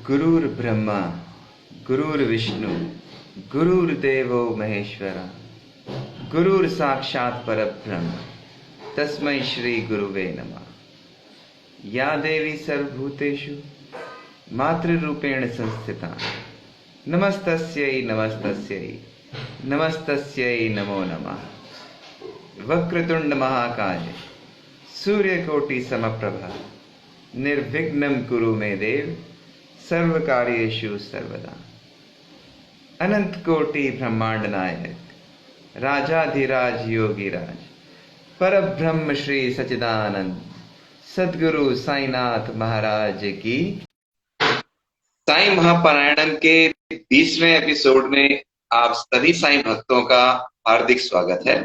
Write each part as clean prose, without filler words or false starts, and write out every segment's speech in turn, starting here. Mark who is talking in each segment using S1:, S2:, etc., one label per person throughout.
S1: गुरुर्ब्रह्मा गुरुर्विष्णु गुरुर्देवो महेश्वरा गुरुर्साक्षात् परब्रह्म तस्मै श्री गुरुवे नमः। या देवी सर्वभूतेषु मातृरूपेण संस्थिता नमस्तस्यै नमस्तस्यै नमस्तस्यै नमो नमः। वक्रतुंड महाकाय सूर्यकोटि समप्रभा निर्विघ्नं कुरु मे देव सर्वकार्येषु सर्वदा। अनंत कोटि ब्रह्मांड नायक राजाधिराज योगीराज परब्रह्म श्री सच्चिदानंद सद्गुरु साईनाथ महाराज की। साईं महापारायणम के 20वें एपिसोड में आप सभी साईं भक्तों का हार्दिक स्वागत है।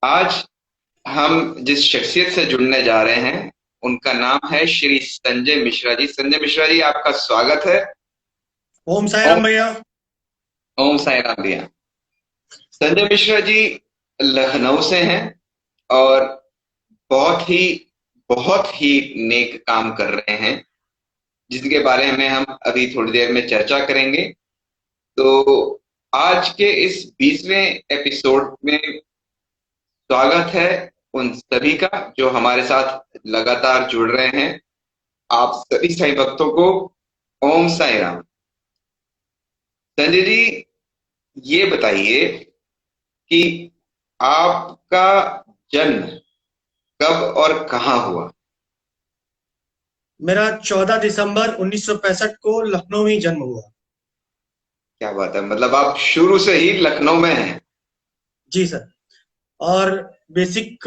S1: आज हम जिस शख्सियत से जुड़ने जा रहे हैं उनका नाम है श्री संजय मिश्रा जी। संजय मिश्रा जी, आपका स्वागत है।
S2: ओम साई राम भैया।
S1: ओम साई राम भैया। संजय मिश्रा जी लखनऊ से हैं और बहुत ही नेक काम कर रहे हैं, जिसके बारे में हम अभी थोड़ी देर में चर्चा करेंगे। तो आज के इस 20वें एपिसोड में स्वागत है उन सभी का जो हमारे साथ लगातार जुड़ रहे हैं। आप सभी साईं भक्तों को ओम साई राम। संजय जी, ये बताइए कि आपका जन्म कब और कहाँ हुआ?
S2: मेरा 14 दिसंबर 1965 को लखनऊ में जन्म हुआ।
S1: क्या बात है, मतलब आप शुरू से ही लखनऊ में हैं?
S2: जी सर। और बेसिक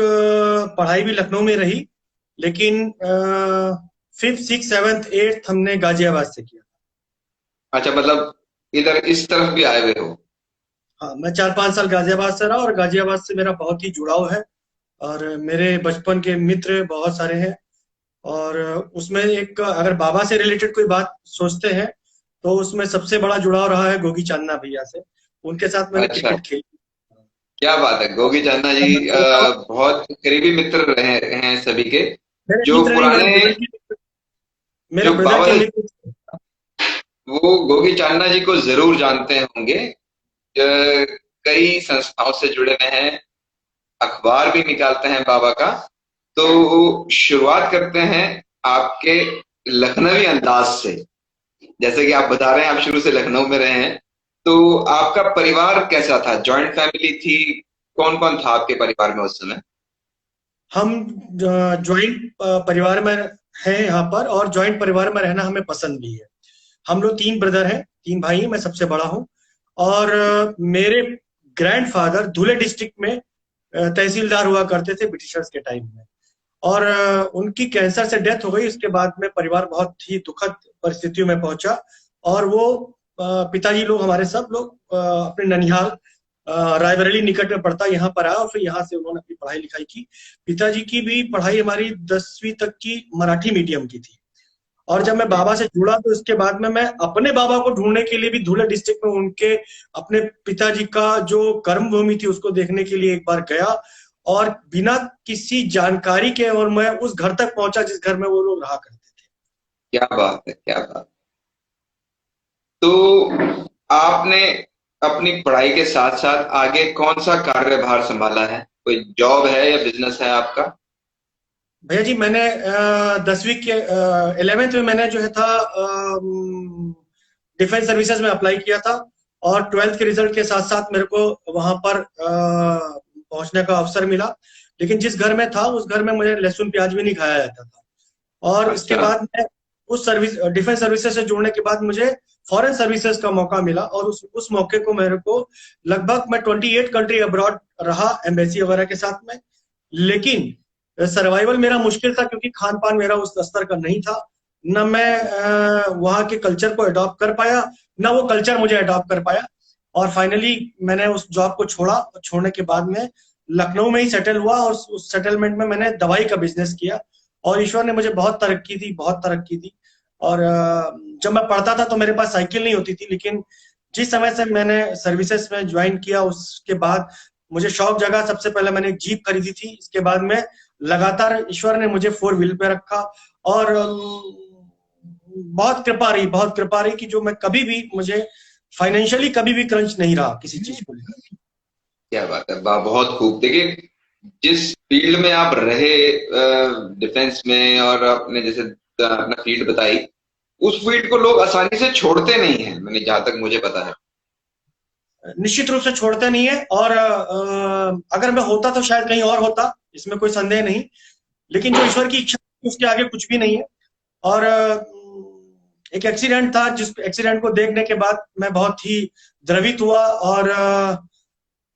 S2: पढ़ाई भी लखनऊ में रही, लेकिन 5th 6th 7th 8th हमने गाजियाबाद से किया।
S1: अच्छा, मतलब इधर इस तरफ भी आए हुए हो?
S2: हाँ, मैं 4-5 साल गाजियाबाद से रहा और गाजियाबाद से मेरा बहुत ही जुड़ाव है और मेरे बचपन के मित्र बहुत सारे हैं। और उसमें एक अगर बाबा से रिलेटेड कोई बात सोचते हैं तो उसमें सबसे बड़ा जुड़ाव रहा है गोगी चांदना भैया से। उनके साथ मैंने
S1: अच्छा,
S2: क्रिकेट खेली।
S1: क्या बात है। गोगी चांदना जी बहुत करीबी मित्र रहे हैं सभी के।
S2: मेरे
S1: जो
S2: मित्र नहीं,
S1: पुराने
S2: मेरे
S1: जो
S2: ब्रदर
S1: बाबा
S2: के मित्र।
S1: वो गोगी चांदना जी को जरूर जानते होंगे। कई संस्थाओं से जुड़े हुए हैं, अखबार भी निकालते हैं बाबा का। तो शुरुआत करते हैं आपके लखनवी अंदाज से। जैसे कि आप बता रहे हैं आप शुरू से लखनऊ में रहे हैं, तो आपका परिवार कैसा था? जॉइंट फैमिली थी? कौन कौन था आपके परिवार में उस समय?
S2: हम ज्वाइंट परिवार में हैं यहाँ पर, और ज्वाइंट परिवार में रहना हमें पसंद भी है। हम लोग 3 ब्रदर हैं, 3 भाई हैं, मैं सबसे बड़ा हूँ। और मेरे ग्रैंडफादर धुले डिस्ट्रिक्ट में तहसीलदार हुआ करते थे ब्रिटिशर्स के टाइम में। और उनकी कैंसर से डेथ हो गई। उसके बाद में परिवार बहुत ही दुखद परिस्थितियों में पहुंचा और वो पिताजी लोग हमारे सब लोग अपने ननिहाल रायबरेली निकट में पड़ता यहाँ पर आया और फिर यहाँ से उन्होंने अपनी पढ़ाई लिखाई की। पिताजी की भी पढ़ाई हमारी 10वीं तक की मराठी मीडियम की थी। और जब मैं बाबा से जुड़ा तो इसके बाद में मैं अपने बाबा को ढूंढने के लिए भी धुले डिस्ट्रिक्ट में उनके अपने पिताजी का जो कर्म भूमि थी उसको देखने के लिए एक बार गया। और बिना किसी जानकारी के और मैं उस घर तक पहुंचा जिस घर में वो लोग रहा करते थे।
S1: क्या बात है, क्या बात। तो आपने अपनी पढ़ाई के साथ साथ आगे कौन सा कार्यभार संभाला है? कोई जॉब है या बिजनेस है आपका?
S2: भैया जी, मैंने 10वीं के 11th में मैंने जो है था डिफेंस सर्विसेज में अप्लाई किया था। और 12th के रिजल्ट के साथ साथ मेरे को वहां पर पहुंचने का अवसर मिला। लेकिन जिस घर में था उस घर में मुझे लहसुन प्याज भी नहीं खाया जाता था। और इसके
S1: अच्छा।
S2: बाद मैं उस डिफेंस सर्विसेज से जुड़ने के बाद मुझे फॉरेन सर्विसेज का मौका मिला। और उस मौके को मेरे को लगभग मैं 28 कंट्री अब्रॉड रहा एम्बेसी वगैरह के साथ में। लेकिन सर्वाइवल मेरा मुश्किल था क्योंकि खान पान मेरा उस स्तर का नहीं था। न मैं वहाँ के कल्चर को अडॉप्ट कर पाया, न वो कल्चर मुझे अडॉप्ट कर पाया। और फाइनली मैंने उस जॉब को छोड़ा। छोड़ने के बाद में लखनऊ में ही सेटल हुआ और उस सेटलमेंट में मैंने दवाई का बिजनेस किया। और ईश्वर ने मुझे बहुत तरक्की दी, बहुत तरक्की दी। और जब मैं पढ़ता था तो मेरे पास साइकिल नहीं होती थी, लेकिन जिस समय से मैंने सर्विसेज में ज्वाइन किया उसके बाद मुझे शौक जगा। सबसे पहले मैंने एक जीप खरीदी थी। इसके बाद में लगातार ईश्वर ने मुझे 4 व्हील पे रखा। और बहुत कृपा रही, बहुत कृपा रही कि जो मैं कभी भी, मुझे फाइनेंशियली कभी भी क्रंच नहीं रहा किसी चीज को लेकर।
S1: क्या बात है, बहुत खूब। देखिए, जिस फील्ड में आप रहे, डिफेंस में, और आपने जैसे अपना फील्ड बताई, उस फील्ड को लोग आसानी से छोड़ते नहीं है, मैंने जहां तक मुझे पता है।
S2: निश्चित रूप से छोड़ता नहीं है, और अगर मैं होता तो शायद कहीं और होता, इसमें कोई संदेह नहीं। लेकिन जो ईश्वर की इच्छा है, उसके आगे कुछ भी नहीं है। और एक एक्सीडेंट था, जिस एक्सीडेंट को देखने के बाद मैं बहुत ही द्रवित हुआ। और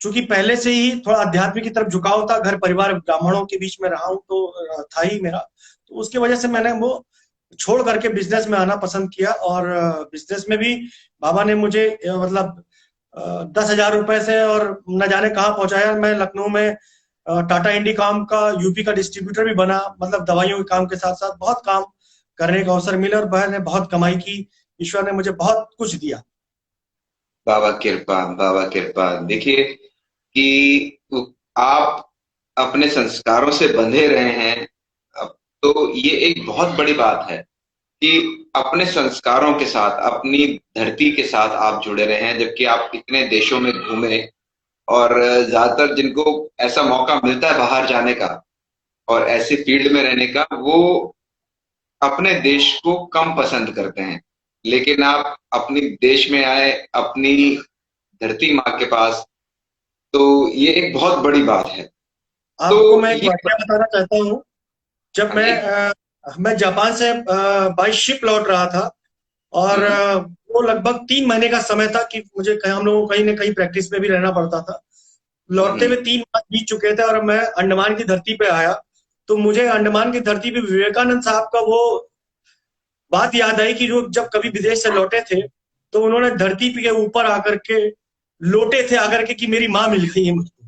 S2: चूंकि पहले से ही थोड़ा अध्यात्म की तरफ झुकाव था, घर परिवार ब्राह्मणों के बीच में रहा हूं, तो था ही मेरा, तो उसकी वजह से मैंने वो छोड़ करके बिजनेस में आना पसंद किया। और बिजनेस में भी बाबा ने मुझे मतलब 10,000 रुपए से और न जाने कहाँ पहुंचाया। मैं लखनऊ में टाटा इंडिकॉम का यूपी का डिस्ट्रीब्यूटर भी बना, मतलब दवाइयों के काम के साथ साथ बहुत काम करने का अवसर मिला, और मैंने बहुत कमाई की। ईश्वर ने मुझे बहुत कुछ दिया।
S1: बाबा कृपा, बाबा कृपा। देखिए कि आप अपने संस्कारों से बंधे रहे हैं, अब तो ये एक बहुत बड़ी बात है कि अपने संस्कारों के साथ, अपनी धरती के साथ आप जुड़े रहे हैं, जबकि आप इतने देशों में घूमे। और ज्यादातर जिनको ऐसा मौका मिलता है बाहर जाने का और ऐसे फील्ड में रहने का, वो अपने देश को कम पसंद करते हैं। लेकिन आप अपनी देश में आए, अपनी धरती माँ के पास, तो ये एक बहुत बड़ी बात है। तो
S2: आपको मैं एक
S1: ये
S2: वाकया बताना चाहता हूँ। जब
S1: हाँ जी।
S2: मैं जापान से बाई शिप लौट रहा था, और
S1: हम्म।
S2: वो लगभग 3 महीने का समय था कि मुझे हम लोगों को कहीं ना कहीं प्रैक्टिस में भी रहना पड़ता था। लौटते
S1: हम्म।
S2: हुए 3 माह बीत चुके थे, और मैं अंडमान की धरती पे आया। तो मुझे अंडमान की धरती पे विवेकानंद साहब का वो बात याद आई कि जो जब कभी विदेश से लौटे थे, तो उन्होंने धरती के ऊपर आकर के लोटे थे आकर के कि मेरी माँ मिल गई है मुझको।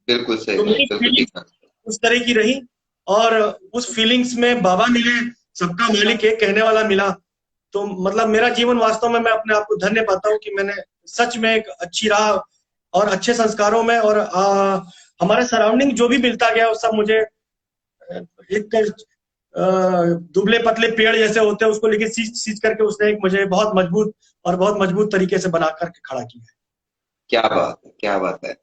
S1: बिल्कुल सही
S2: तो
S1: बात,
S2: मेरी
S1: बिल्कुल ठीक
S2: फीलिंग्स
S1: बात।
S2: उस तरह की रही। और उस फीलिंग्स में बाबा मिले, सबका मालिक एक कहने वाला मिला। तो मतलब मेरा जीवन वास्तव में, मैं अपने आप को धन्य पाता हूँ कि मैंने सच में एक अच्छी राह और अच्छे संस्कारों में, और हमारे सराउंडिंग जो भी मिलता गया वो सब मुझे एक दुबले पतले पेड़ जैसे होते हैं उसको लेके सींच सींच करके उसने एक मुझे बहुत मजबूत और बहुत मजबूत तरीके से बना करके खड़ा किया है।
S1: क्या बात है, क्या बात है।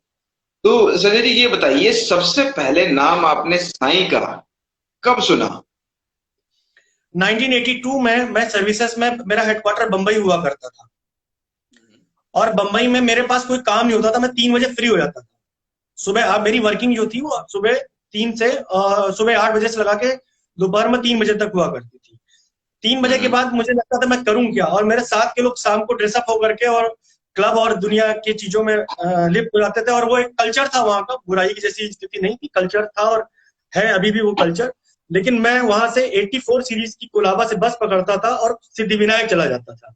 S1: तो संजय जी, ये बताइए, सबसे पहले नाम आपने साईं का कब सुना?
S2: 1982 में मैं सर्विसेज में, मेरा हेडक्वार्टर बंबई हुआ करता था, और बंबई में मेरे पास कोई काम नहीं होता था, मैं 3 बजे फ्री हो जाता था। सुबह आप, मेरी वर्किंग जो थी वो सुबह 8 बजे से लगा के दोपहर में 3 बजे तक हुआ करती थी। 3 बजे के
S1: हम्म।
S2: बाद मुझे लगता था मैं करूं क्या, और मेरे साथ के लोग शाम को ड्रेसअप होकर के और क्लब और दुनिया की चीजों में लिप्त हो जाते थे। और वो एक कल्चर था वहां का, बुराई की जैसी स्थिति नहीं थी, कल्चर था और है अभी भी वो कल्चर। लेकिन मैं वहां से 84 सीरीज की कोलाबा से बस पकड़ता था और सिद्धिविनायक चला जाता था,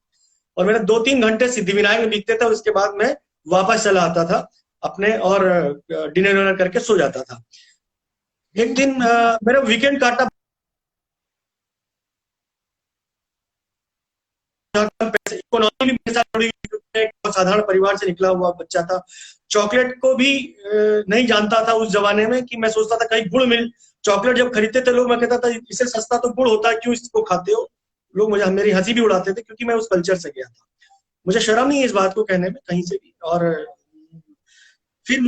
S2: और मेरे 2-3 घंटे सिद्धिविनायक में बीतते थे। उसके बाद मैं वापस चला आता था अपने, और डिनर विनर करके सो जाता था। एक दिन मेरा वीकेंड काटा, इकोनॉमी भी मेरे साथ थोड़ी, एक साधारण परिवार से निकला हुआ बच्चा था। चॉकलेट को भी नहीं जानता था उस जमाने में, कि मैं सोचता था कहीं गुड़ मिल, चॉकलेट जब खरीदते थे लोग, मैं कहता था इससे सस्ता तो गुड़ होता है, क्यों इसको खाते हो। लोग मुझे, मेरी हंसी भी उड़ाते थे, क्योंकि मैं उस कल्चर से गया था। मुझे शर्म नहीं है इस बात को कहने में कहीं से भी। और फिर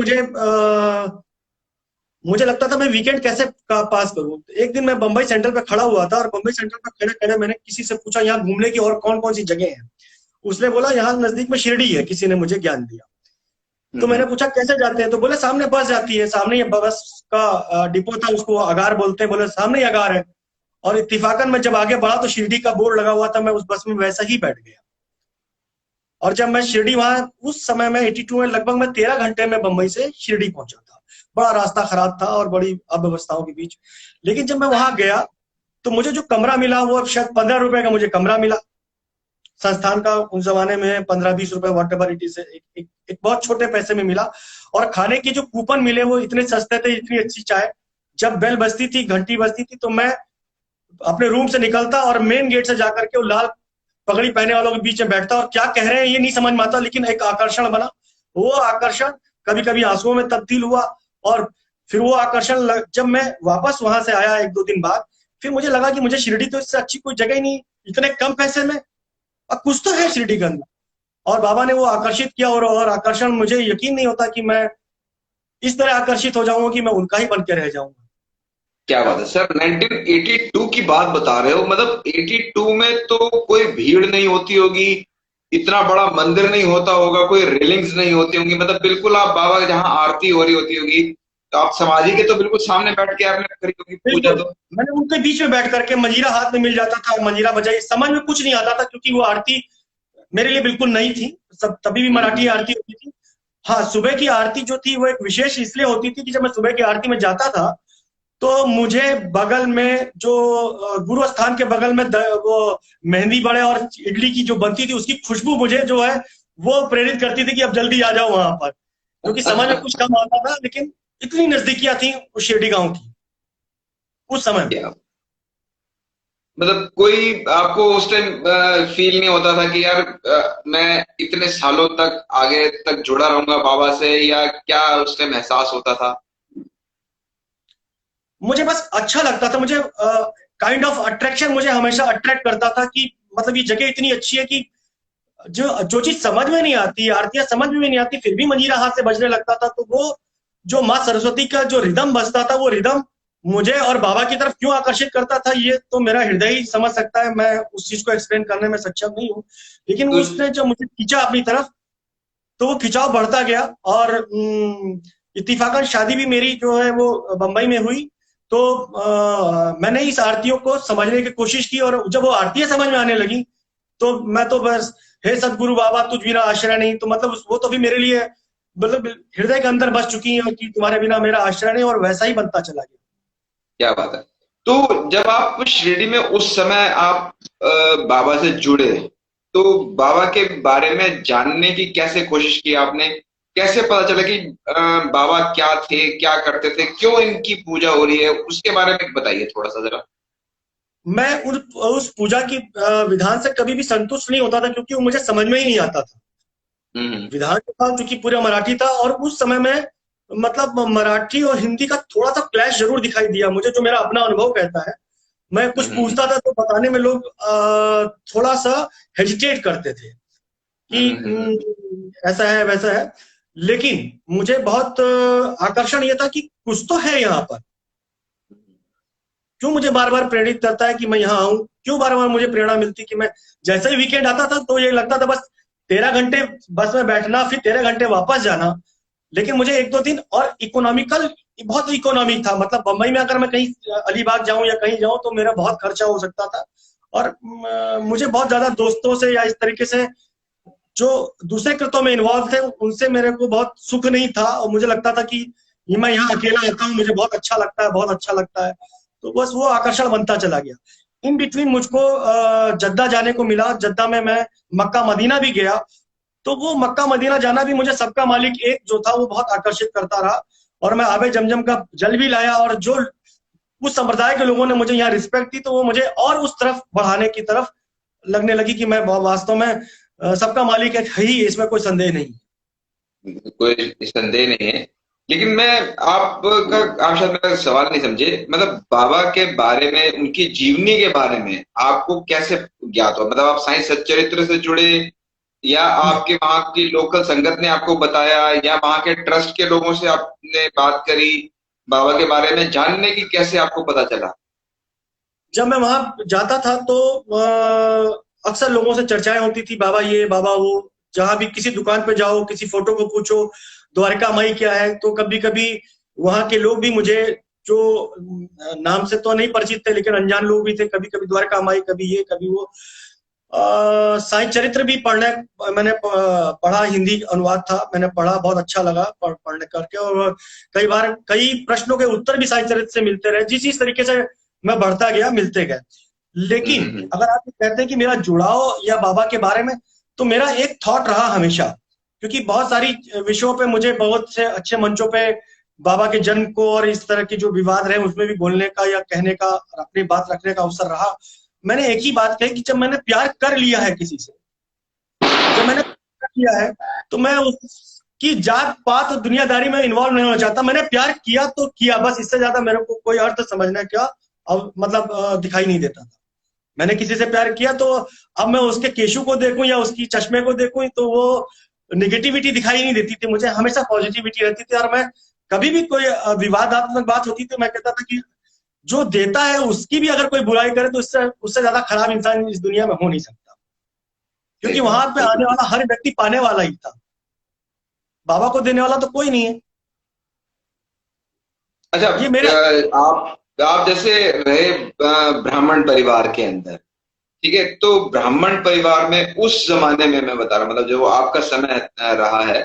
S2: मुझे लगता था मैं वीकेंड कैसे पास करूं। एक दिन मैं बंबई सेंट्रल पे खड़ा हुआ था, और बंबई सेंट्रल पे खड़े खड़े मैंने किसी से पूछा यहाँ घूमने की और कौन कौन सी जगह है। उसने बोला यहाँ नजदीक में शिरडी है, किसी ने मुझे ज्ञान दिया। तो मैंने
S1: हम्म।
S2: पूछा कैसे जाते हैं, तो बोले सामने बस जाती है, सामने ही बस का डिपो था, उसको अगार बोलते हैं, बोले सामने ही अगार है। और इत्तेफाकन मैं जब आगे बढ़ा तो शिरडी का बोर्ड लगा हुआ था, मैं उस बस में वैसा ही बैठ गया। और जब मैं शिरडी, वहां उस समय में 82 में लगभग मैं 13 घंटे में बंबई से शिरडी पहुंचा था। बड़ा रास्ता खराब था और बड़ी अव्यवस्थाओं के बीच। लेकिन जब मैं वहां गया तो मुझे जो कमरा मिला वो शायद 15 रुपए का मुझे कमरा मिला। संस्थान का उस जमाने में 15-20 रुपए वॉट एवर इट इज, एक बहुत छोटे पैसे में मिला। और खाने के जो कूपन मिले वो इतने सस्ते थे, इतनी अच्छी चाय। जब बेल बजती थी, घंटी बजती थी, तो मैं अपने रूम से निकलता और मेन गेट से जाकर के वो लाल पगड़ी पहने वालों के बीच में बैठता, और क्या कह रहे हैं ये नहीं समझ में आता, लेकिन एक आकर्षण बना। वो आकर्षण कभी कभी आंसुओं में तब्दील हुआ। और फिर वो आकर्षण जब मैं वापस वहां से आया 1-2 दिन बाद, फिर मुझे लगा कि मुझे शिरडी तो इससे अच्छी कोई जगह ही नहीं, इतने कम पैसे में, और कुछ तो है शिरडी के अंदर। और बाबा ने वो आकर्षित किया, और आकर्षण, मुझे यकीन नहीं होता कि मैं इस तरह आकर्षित हो जाऊंगा कि मैं उनका ही बन के रह जाऊंगा।
S1: क्या बात है सर, 1982 की बात बता रहे हो? मतलब 82 में तो कोई भीड़ नहीं होती होगी, इतना बड़ा मंदिर नहीं होता होगा, कोई रेलिंग्स नहीं होती होंगी, मतलब बिल्कुल आप बाबा जहाँ आरती हो रही होती होगी तो आप समाधि के तो बिल्कुल सामने बैठ के आपने करी होगी पूजा
S2: बिल्कुल,
S1: तो।
S2: मैंने उनके बीच में बैठ करके मंजीरा हाथ में मिल जाता था, मंजीरा बजाई, समझ में कुछ नहीं आता था क्योंकि वो आरती मेरे लिए बिल्कुल नई थी। सब तभी भी मराठी
S1: हम्म।
S2: आरती होती थी। हाँ, सुबह की आरती जो थी वो एक विशेष इसलिए होती थी कि जब मैं सुबह की आरती में जाता था तो मुझे बगल में जो गुरु स्थान के बगल में वो मेहंदी बड़े और इडली की जो बनती थी उसकी खुशबू मुझे जो है वो प्रेरित करती थी कि अब जल्दी आ जाओ वहां पर, क्योंकि समझ में कुछ कम आता था, लेकिन इतनी नजदीकियां थी उस शिरडी गांव की उस समय में।
S1: क्या मतलब कोई आपको उस टाइम फील नहीं होता था कि यार मैं इतने सालों तक आगे तक जुड़ा रहूंगा बाबा से, या क्या उस टाइम एहसास होता था?
S2: मुझे बस अच्छा लगता था, मुझे काइंड ऑफ अट्रैक्शन मुझे हमेशा अट्रैक्ट करता था कि मतलब ये जगह इतनी अच्छी है कि जो जो चीज समझ में नहीं आती, आरतियां समझ में नहीं आती, फिर भी मंजीरा हाथ से बजने लगता था, तो वो जो माँ सरस्वती का जो रिदम बजता था वो रिदम मुझे और बाबा की तरफ क्यों आकर्षित करता था ये तो मेरा हृदय ही समझ सकता है, मैं उस चीज को एक्सप्लेन करने में सक्षम नहीं हूँ। लेकिन
S1: तो
S2: उसने जब मुझे खींचा अपनी तरफ तो वो खिंचाव बढ़ता गया, और इत्तेफाकन शादी भी मेरी जो है वो बंबई में हुई। तो मैंने इस आरतियों को समझने की कोशिश की, और जब वो आरतियां समझ में आने लगी तो मैं तो बस, हे सदगुरु बाबा तुझ बिना आश्रय नहीं, तो मतलब वो तो भी मेरे लिए मतलब हृदय के अंदर बस चुकी है कि तुम्हारे बिना मेरा आश्रय नहीं, और वैसा ही बनता चला गया।
S1: क्या बात है। तो जब आप शिरडी में उस समय आप बाबा से जुड़े, तो बाबा के बारे में जानने की कैसे कोशिश की आपने? कैसे पता चला कि बाबा क्या थे, क्या करते थे, क्यों इनकी पूजा हो रही है, उसके बारे में बताइए थोड़ा सा जरा।
S2: मैं उस पूजा की विधान से कभी भी संतुष्ट नहीं होता था क्योंकि वो मुझे समझ में ही नहीं आता था।
S1: हम्म।
S2: विधान था चूंकि पूरा मराठी था, और उस समय में मतलब मराठी और हिंदी का थोड़ा सा क्लैश जरूर दिखाई दिया मुझे, जो मेरा अपना अनुभव कहता है। मैं कुछ
S1: हम्म।
S2: पूछता था तो बताने में लोग थोड़ा सा हेजिटेट करते थे कि ऐसा है वैसा है। लेकिन मुझे बहुत आकर्षण ये था कि कुछ तो है यहाँ पर, क्यों मुझे बार बार प्रेरित करता है कि मैं यहाँ आऊं, क्यों बार बार मुझे प्रेरणा मिलती कि मैं, जैसे ही वीकेंड आता था तो ये लगता था बस 13 घंटे बस में बैठना फिर 13 घंटे वापस जाना। लेकिन मुझे एक दो दिन और इकोनॉमिकल, बहुत इकोनॉमिक था, मतलब बंबई में अगर मैं कहीं अलीबाग जाऊं या कहीं जाऊं तो मेरा बहुत खर्चा हो सकता था। और मुझे बहुत ज्यादा दोस्तों से या इस तरीके से जो दूसरे कृत्यों में इन्वॉल्व थे उनसे मेरे को बहुत सुख नहीं था, और मुझे लगता था कि ये मैं यहाँ अकेला आता हूँ, मुझे बहुत अच्छा लगता है, बहुत अच्छा लगता है। तो बस वो आकर्षण बनता चला गया। इन बिटवीन मुझको जद्दा जाने को मिला, जद्दा में मैं मक्का मदीना भी गया। तो वो मक्का मदीना जाना भी मुझे सबका मालिक एक जो था वो बहुत आकर्षित करता रहा, और मैं आबे जमजम का जल भी लाया, और जो उस संप्रदाय के लोगों ने मुझे यहाँ रिस्पेक्ट दी तो वो मुझे और उस तरफ बढ़ाने की तरफ लगने लगी कि मैं वास्तव में सबका मालिक एक है ही, इसमें कोई संदेह नहीं।
S1: कोई संदेह नहीं है। लेकिन मैं आपका, आप शायद मेरा सवाल नहीं समझे, मतलब बाबा के बारे में, उनकी जीवनी के बारे में आपको कैसे ज्ञात हुआ? मतलब आप साईं सच्चरित्र से जुड़े, या आपके वहां की लोकल संगत ने आपको बताया, या वहां के ट्रस्ट के लोगों से आपने बात करी? बाबा के बारे में जानने की कैसे आपको पता चला?
S2: जब मैं वहां जाता था तो अक्सर लोगों से चर्चाएं होती थी, बाबा ये बाबा वो, जहां भी किसी दुकान पे जाओ किसी फोटो को पूछो द्वारका माई क्या है, तो कभी कभी वहां के लोग भी मुझे, जो नाम से तो नहीं परिचित थे लेकिन अनजान लोग भी थे, कभी कभी द्वारका माई, कभी ये कभी वो। साईं चरित्र भी मैंने पढ़ा, हिंदी अनुवाद था, मैंने पढ़ा, बहुत अच्छा लगा पढ़ने करके, और कई बार कई प्रश्नों के उत्तर भी साईं चरित्र से मिलते रहे, जिस जिस तरीके से मैं बढ़ता गया मिलते गए। लेकिन
S1: हम्म।
S2: अगर आप कहते हैं कि मेरा जुड़ाव या बाबा के बारे में, तो मेरा एक थॉट रहा हमेशा, क्योंकि बहुत सारी विषयों पे मुझे बहुत से अच्छे मंचों पे बाबा के जन्म को और इस तरह की जो विवाद रहे उसमें भी बोलने का या कहने का, अपनी बात रखने का अवसर रहा। मैंने एक ही बात कही कि जब मैंने प्यार कर लिया है किसी से, जब मैंने प्यार किया है, तो मैं उसकी जात पात दुनियादारी में इन्वॉल्व नहीं होना चाहता। मैंने प्यार किया तो किया, बस इससे ज्यादा मेरे को कोई अर्थ समझने का अब मतलब दिखाई नहीं देता था। मैंने किसी से प्यार किया तो अब मैं उसके केशू को देखूं या उसकी चश्मे को देखूं तो वो निगेटिविटी दिखाई नहीं देती थी, मुझे हमेशा पॉजिटिविटी रहती थी। और मैं कभी भी कोई विवादात्मक बात होती थी, मैं कहता था कि जो देता है उसकी भी अगर कोई बुराई करे तो उससे उससे ज्यादा खराब इंसान इस दुनिया में हो नहीं सकता,
S1: सही
S2: क्योंकि वहां
S1: बात,
S2: पे
S1: सही
S2: आने
S1: बात।
S2: वाला हर व्यक्ति पाने वाला ही था, बाबा को देने वाला तो कोई नहीं है।
S1: अच्छा,
S2: ये मेरे
S1: आप जैसे रहे ब्राह्मण परिवार के अंदर, ठीक है, तो ब्राह्मण परिवार में उस जमाने में मैं बता रहा हूं, मतलब जो आपका समय रहा है,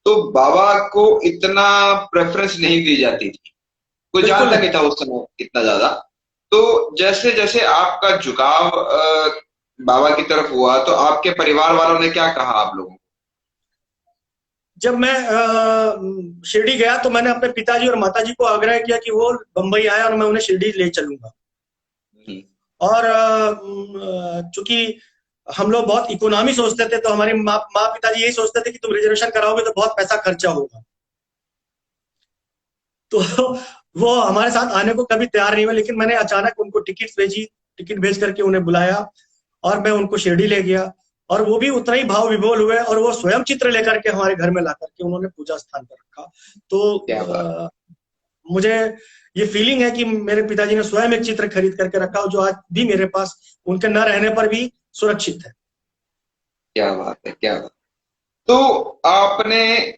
S1: तो बाबा को इतना प्रेफरेंस नहीं दी जाती थी, कोई
S2: बिल्कुल
S1: जानता
S2: नहीं।
S1: नहीं था उस समय इतना ज्यादा। तो जैसे जैसे आपका झुकाव बाबा की तरफ हुआ, तो आपके परिवार वालों ने क्या कहा आप लोगों
S2: जब मैं शिरडी गया तो मैंने अपने पिताजी और माताजी को आग्रह किया कि वो बंबई आए और मैं उन्हें शिरडी ले चलूंगा।
S1: को?
S2: और चूंकि हम लोग बहुत इकोनॉमी सोचते थे, तो हमारे माँ पिताजी यही सोचते थे कि तुम रिजर्वेशन कराओगे तो बहुत पैसा खर्चा होगा, तो वो हमारे साथ आने को कभी तैयार नहीं हुए। लेकिन मैंने अचानक उनको टिकट भेजी, टिकट भेज करके उन्हें बुलाया और मैं उनको शिरडी ले गया। और वो भी उतना ही भाव विभोर हुए और वो स्वयं चित्र लेकर के हमारे घर में ला करके उन्होंने पूजा स्थान पर रखा। तो
S1: क्या बात।
S2: मुझे ये फीलिंग है कि मेरे पिताजी ने स्वयं एक चित्र खरीद करके रखा जो आज भी मेरे पास उनके न रहने पर भी सुरक्षित है।
S1: क्या बात है, क्या बात। तो आपने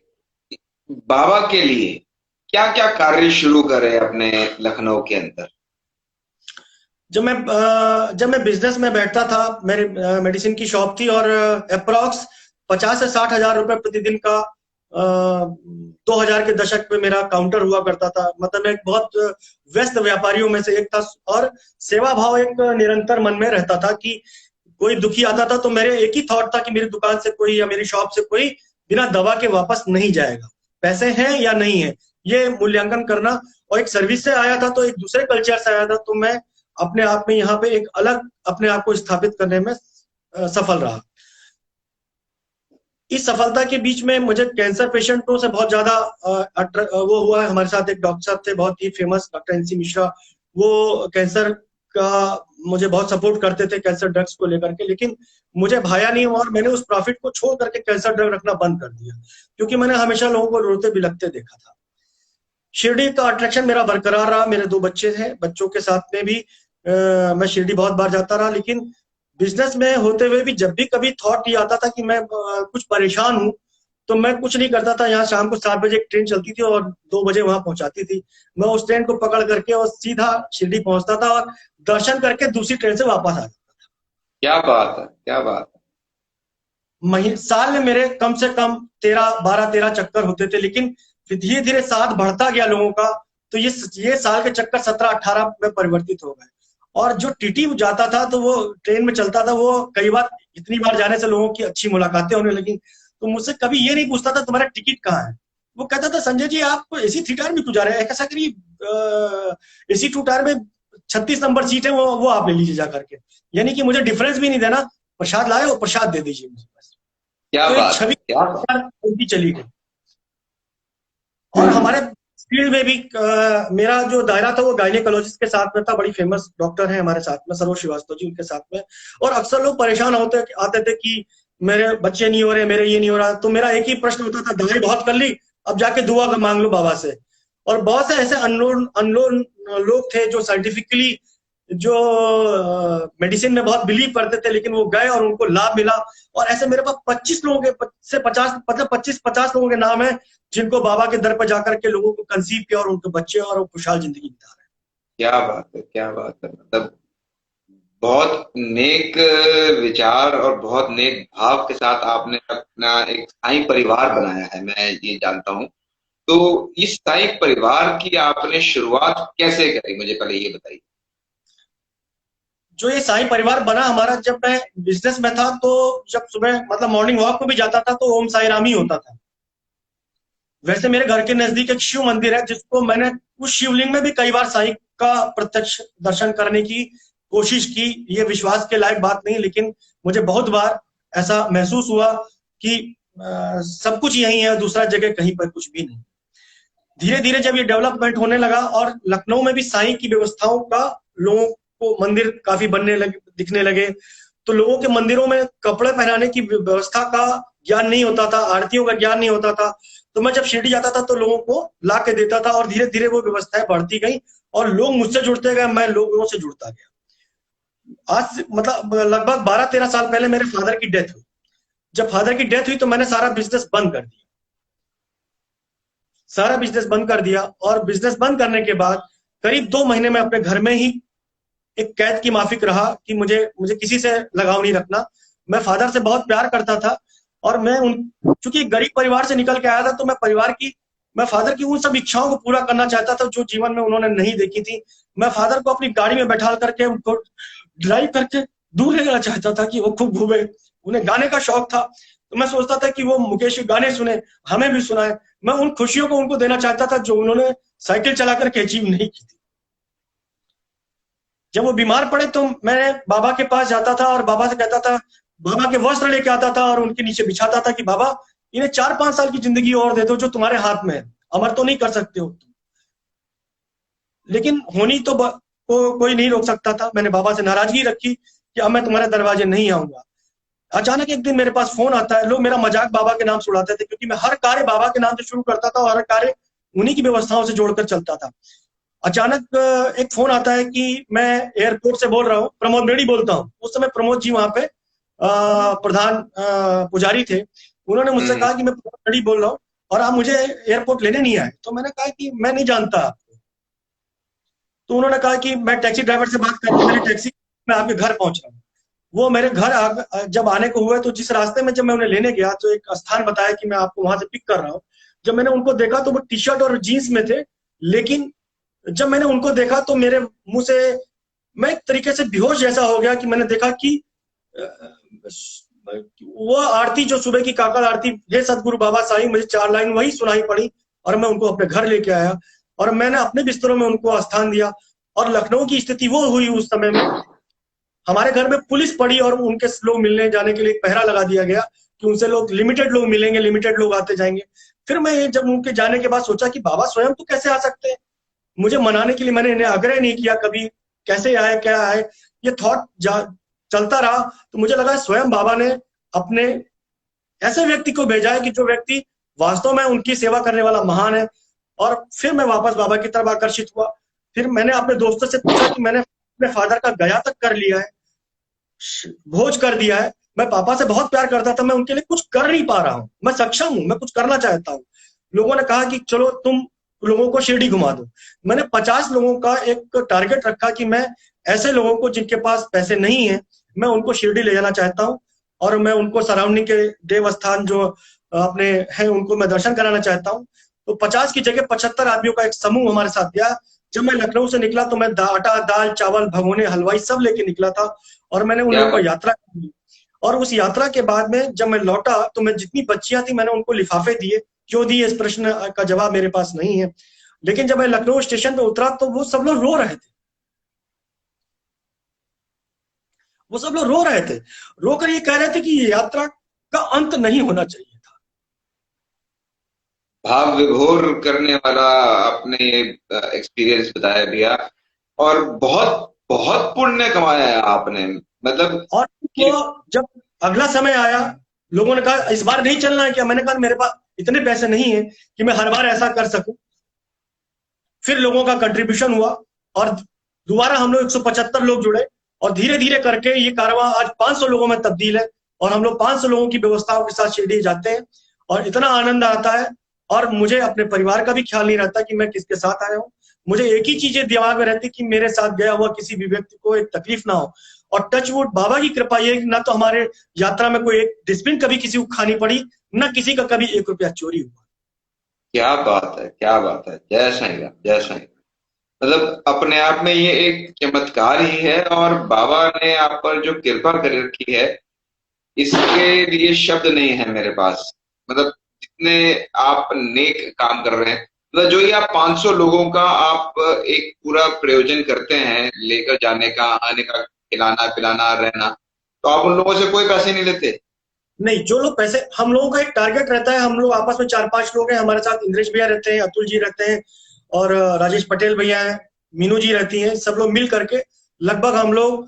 S1: बाबा के लिए क्या क्या कार्य शुरू करे अपने लखनऊ के अंदर?
S2: जब मैं बिजनेस में बैठता था, मेरी मेडिसिन की शॉप थी और अप्रोक्स 50 से 60 हजार रुपए प्रतिदिन का 2000 के दशक में मेरा काउंटर हुआ करता था। मतलब मैं एक बहुत व्यस्त व्यापारियों में से एक था और सेवा भाव एक निरंतर मन में रहता था कि कोई दुखी आता था तो मेरे एक ही थॉट था कि मेरी दुकान से कोई या मेरी शॉप से कोई बिना दवा के वापस नहीं जाएगा, पैसे हैं या नहीं है ये मूल्यांकन करना। और एक सर्विस से आया था तो एक दूसरे कल्चर से आया था, तो मैं अपने आप में यहाँ पे एक अलग अपने आप को स्थापित करने में सफल रहा। इस सफलता के बीच में मुझे कैंसर पेशेंटों से बहुत ज्यादा वो हुआ है। हमारे साथ एक डॉक्टर साहब थे बहुत ही फेमस, डॉक्टर एनसी मिश्रा। वो कैंसर का मुझे बहुत सपोर्ट करते थे कैंसर ड्रग्स को लेकर के, लेकिन मुझे भाया नहीं और मैंने उस प्रॉफिट को छोड़ करके कैंसर ड्रग रखना बंद कर दिया, क्योंकि मैंने हमेशा लोगों को रोते बिलखते देखा था। शिरडी का अट्रैक्शन मेरा बरकरार रहा, मेरे 2 बच्चे हैं, बच्चों के साथ में भी मैं शिरडी बहुत बार जाता रहा। लेकिन बिजनेस में होते हुए भी जब भी कभी थॉट ये आता था कि मैं कुछ परेशान हूं, तो मैं कुछ नहीं करता था। यहाँ शाम को 7 बजे एक ट्रेन चलती थी और 2 बजे वहां पहुंचाती थी। मैं उस ट्रेन को पकड़ करके और सीधा शिरडी पहुंचता था और दर्शन करके दूसरी ट्रेन से वापस आ जाता।
S1: क्या बात है, क्या बात
S2: साल में मेरे कम से कम 12-13 चक्कर होते थे, लेकिन फिर धीरे धीरे साथ बढ़ता गया लोगों का, तो ये साल के चक्कर 17-18 में परिवर्तित हो गए। और जो टीटी जाता था तो वो ट्रेन में चलता था, वो कई बार इतनी बार जाने से लोगों की अच्छी मुलाकातें होने लगी, तो मुझसे कभी ये नहीं पूछता था तुम्हारा टिकट कहाँ है। वो कहता था संजय जी आप एसी थ्री टायर में क्यों जा रहे हैं, ऐसा करिए एसी टू टायर में 36 नंबर सीट है, वो आप ले लीजिए जा करके। यानी कि मुझे डिफरेंस भी नहीं देना, प्रसाद लाए और प्रसाद दे दीजिए मुझे बस।
S1: क्या
S2: तो एक
S1: बात है,
S2: छवि
S1: क्या बात।
S2: उनकी चली गई। और हमारे फील्ड में भी मेरा जो दायरा था वो गायनेकोलॉजिस्ट के साथ में था, बड़ी फेमस डॉक्टर है हमारे साथ में सरोज श्रीवास्तव जी, उनके साथ में। और अक्सर लोग परेशान होते आते थे कि मेरे बच्चे नहीं हो रहे, मेरे ये नहीं हो रहा, तो मेरा एक ही प्रश्न होता था दवाई बहुत कर ली, अब जाके दुआ मांग लो बाबा से। और बहुत से ऐसे अननोन अननोन लोग थे जो साइंटिफिकली जो मेडिसिन में बहुत बिलीव करते थे, लेकिन वो गए और उनको लाभ मिला। और ऐसे मेरे पास 25 लोगों के से 50 मतलब 25-50 लोगों के नाम है जिनको बाबा के दर पर जाकर के लोगों को कंसीव किया और उनके बच्चे और खुशहाल जिंदगी बिता रहे हैं।
S1: क्या बात है, क्या बात है। मतलब बहुत नेक विचार और बहुत नेक भाव के साथ आपने अपना एक साईं परिवार बनाया है, मैं ये जानता हूँ। तो इस साईं परिवार की आपने शुरुआत कैसे करी, मुझे पहले ये बताइए।
S2: जो ये साईं परिवार बना हमारा, जब मैं बिजनेस में था तो जब सुबह मतलब मॉर्निंग वॉक को भी जाता था तो ओम साई राम ही होता था। वैसे मेरे घर के नजदीक एक शिव मंदिर है जिसको मैंने उस शिवलिंग में भी कई बार साईं का प्रत्यक्ष दर्शन करने की कोशिश की। ये विश्वास के लायक बात नहीं, लेकिन मुझे बहुत बार ऐसा महसूस हुआ कि सब कुछ यही है, दूसरा जगह कहीं पर कुछ भी नहीं। धीरे धीरे जब ये डेवलपमेंट होने लगा और लखनऊ में भी साईं की व्यवस्थाओं का लोगों को मंदिर काफी बनने लगे, दिखने लगे। तो लोगों के मंदिरों में कपड़े पहनाने की व्यवस्था का ज्ञान नहीं होता था, आरतियों का ज्ञान नहीं होता था। तो मैं जब शिरडी जाता था तो लोगों को ला के देता था, और धीरे धीरे वो व्यवस्थाएं बढ़ती गई और लोग मुझसे जुड़ते गए, मैं लोगों से जुड़ता गया। आज मतलब लगभग 12-13 साल पहले मेरे फादर की डेथ हुई। जब फादर की डेथ हुई तो मैंने सारा बिजनेस बंद कर दिया, सारा बिजनेस बंद कर दिया। और बिजनेस बंद करने के बाद करीब 2 महीने में अपने घर में ही एक कैद की माफिक रहा कि मुझे मुझे किसी से लगाव नहीं रखना। मैं फादर से बहुत प्यार करता था, और मैं उन चूंकि गरीब परिवार से निकल के आया था, तो मैं फादर की उन सब इच्छाओं को पूरा करना चाहता था जो जीवन में उन्होंने नहीं देखी थी। मैं फादर को अपनी गाड़ी में बैठा करके उनको ड्राइव करके दूर ले जाना चाहता था कि वो खूब घूमे। उन्हें गाने का शौक था, तो मैं सोचता था कि वो मुकेश के गाने सुने, हमें भी सुनाए। मैं उन खुशियों को उनको देना चाहता था जो उन्होंने साइकिल चला करके अचीव नहीं की थी। जब वो बीमार पड़े तो मैं बाबा के पास जाता था और बाबा से कहता था, बाबा के वस्त्र लेके आता था और उनके नीचे बिछाता था कि बाबा, इन्हें 4-5 साल की जिंदगी और दे दो जो तुम्हारे हाथ में है, अमर तो नहीं कर सकते हो तुम, लेकिन होनी तो कोई नहीं रोक सकता था। मैंने बाबा से नाराजगी रखी कि अब मैं तुम्हारे दरवाजे नहीं आऊंगा। अचानक एक दिन मेरे पास फोन आता है। लोग मेरा मजाक बाबा के नाम से उड़ाते थे, क्योंकि मैं हर कार्य बाबा के नाम से शुरू करता था और हर कार्य उन्हीं की व्यवस्थाओं से जोड़कर चलता था। अचानक एक फोन आता है कि मैं एयरपोर्ट से बोल रहा हूँ, प्रमोद मेड़ी बोलता हूँ। उस समय प्रमोद जी वहां पे प्रधान पुजारी थे। उन्होंने मुझसे कहा कि मैं प्रमोद मेड़ी बोल रहा हूँ और आप मुझे एयरपोर्ट लेने नहीं आए। तो मैंने कहा कि मैं नहीं जानता आपको। तो उन्होंने कहा कि मैं टैक्सी ड्राइवर से बात कर रहा हूँ, मेरी टैक्सी, मैं आपके घर पहुंच रहा हूँ। वो मेरे घर जब आने को हुए तो जिस रास्ते में जब मैं उन्हें लेने गया तो एक स्थान बताया कि मैं आपको वहां से पिक कर रहा हूँ। जब मैंने उनको देखा तो वो टी शर्ट और जीन्स में थे, लेकिन जब मैंने उनको देखा तो मेरे मुंह से मैं एक तरीके से बेहोश जैसा हो गया कि मैंने देखा कि वो आरती जो सुबह की काकड़ आरती, हे सतगुरु बाबा साईं, मुझे 4 लाइन वही सुनाई पड़ी और मैं उनको अपने घर लेके आया और मैंने अपने बिस्तरों में उनको स्थान दिया। और लखनऊ की स्थिति वो हुई उस समय में, हमारे घर में पुलिस पड़ी और उनके लोग मिलने जाने के लिए एक पहरा लगा दिया गया कि उनसे लोग लिमिटेड लोग मिलेंगे, लिमिटेड लोग आते जाएंगे। फिर मैं जब उनके जाने के बाद सोचा कि बाबा स्वयं तो कैसे आ सकते हैं, मुझे मनाने के लिए मैंने इन्हें आग्रह नहीं किया कभी, कैसे आए क्या आए, ये थॉट चलता रहा। तो मुझे लगा स्वयं बाबा ने अपने ऐसे व्यक्ति को भेजा है कि जो व्यक्ति वास्तव में उनकी सेवा करने वाला महान है। और फिर मैं वापस बाबा की तरफ आकर्षित हुआ। फिर मैंने अपने दोस्तों से पूछा कि मैंने अपने फादर का गया तक कर लिया है, भोज कर दिया है, मैं पापा से बहुत प्यार करता था, मैं उनके लिए कुछ कर नहीं पा रहा हूँ, मैं सक्षम हूँ, मैं कुछ करना चाहता हूँ। लोगों ने कहा कि चलो तुम लोगों को शिरडी घुमा दो। मैंने 50 लोगों का एक टारगेट रखा कि मैं ऐसे लोगों को जिनके पास पैसे नहीं है, मैं उनको शिरडी ले जाना चाहता हूँ और मैं उनको सराउंडिंग के देव स्थान जो अपने हैं उनको मैं दर्शन कराना चाहता हूँ। तो 50 की जगह 75 आदमियों का एक समूह हमारे साथ गया। जब मैं लखनऊ से निकला तो मैं आटा, दाल, चावल, भगोने, हलवाई सब लेके निकला था और मैंने उन लोगों को यात्रा की। और उस यात्रा के बाद में जब मैं लौटा तो मैं जितनी बच्चियां थी मैंने उनको लिफाफे दिए। क्यों दिए इस प्रश्न का जवाब मेरे पास नहीं है, लेकिन जब मैं लखनऊ स्टेशन पे उतरा तो वो सब लोग रो रहे थे, वो सब लोग रो रहे थे, रोकर ये कह रहे थे कि ये यात्रा का अंत नहीं होना चाहिए था।
S1: भाव विभोर करने वाला आपने ये एक्सपीरियंस बताया भैया। और बहुत बहुत पुण्य कमाया है आपने, मतलब
S2: और
S1: कि
S2: वो जब अगला समय आया, लोगों ने कहा इस बार नहीं चलना है क्या? मैंने कहा मेरे पास इतने पैसे नहीं है कि मैं हर बार ऐसा कर सकूं। फिर लोगों का कंट्रीब्यूशन हुआ और दोबारा हम लोग 175 लोग जुड़े और धीरे धीरे करके ये कारवां आज 500 लोगों में तब्दील है और हम लोग 500 लोगों की व्यवस्थाओं के साथ शिरडी जाते हैं और इतना आनंद आता है। और मुझे अपने परिवार का भी ख्याल नहीं रहता कि मैं किसके साथ आया हूँ। मुझे एक ही चीजें दिमाग में रहती कि मेरे साथ गया हुआ किसी भी व्यक्ति को एक तकलीफ ना हो। और टचवुड बाबा की कृपा ये ना तो हमारे यात्रा में कोई एक डिस्प्लिन कभी किसी को खानी पड़ी, ना किसी का कभी 1 रुपया चोरी हुआ।
S1: क्या बात है, क्या बात है, जय साईं राम, जय साईं राम। मतलब अपने आप में ये एक चमत्कार ही है और बाबा ने आप पर जो कृपा कर रखी है इसके लिए शब्द नहीं है मेरे पास। मतलब जितने आप नेक काम कर रहे हैं, मतलब जो ये आप 500 लोगों का आप एक पूरा प्रयोजन करते हैं, लेकर जाने का, आने का, खिलाना पिलाना रहना, तो आप उन लोगों से कोई पैसे नहीं लेते?
S2: नहीं, जो लोग पैसे, हम लोगों का एक टारगेट रहता है, हम लोग आपस में 4-5 लोग हैं, हमारे साथ इंद्रेश भैया रहते हैं, अतुल जी रहते हैं और राजेश पटेल भैया हैं, मीनू जी रहती हैं, सब लोग मिल करके लगभग हम लोग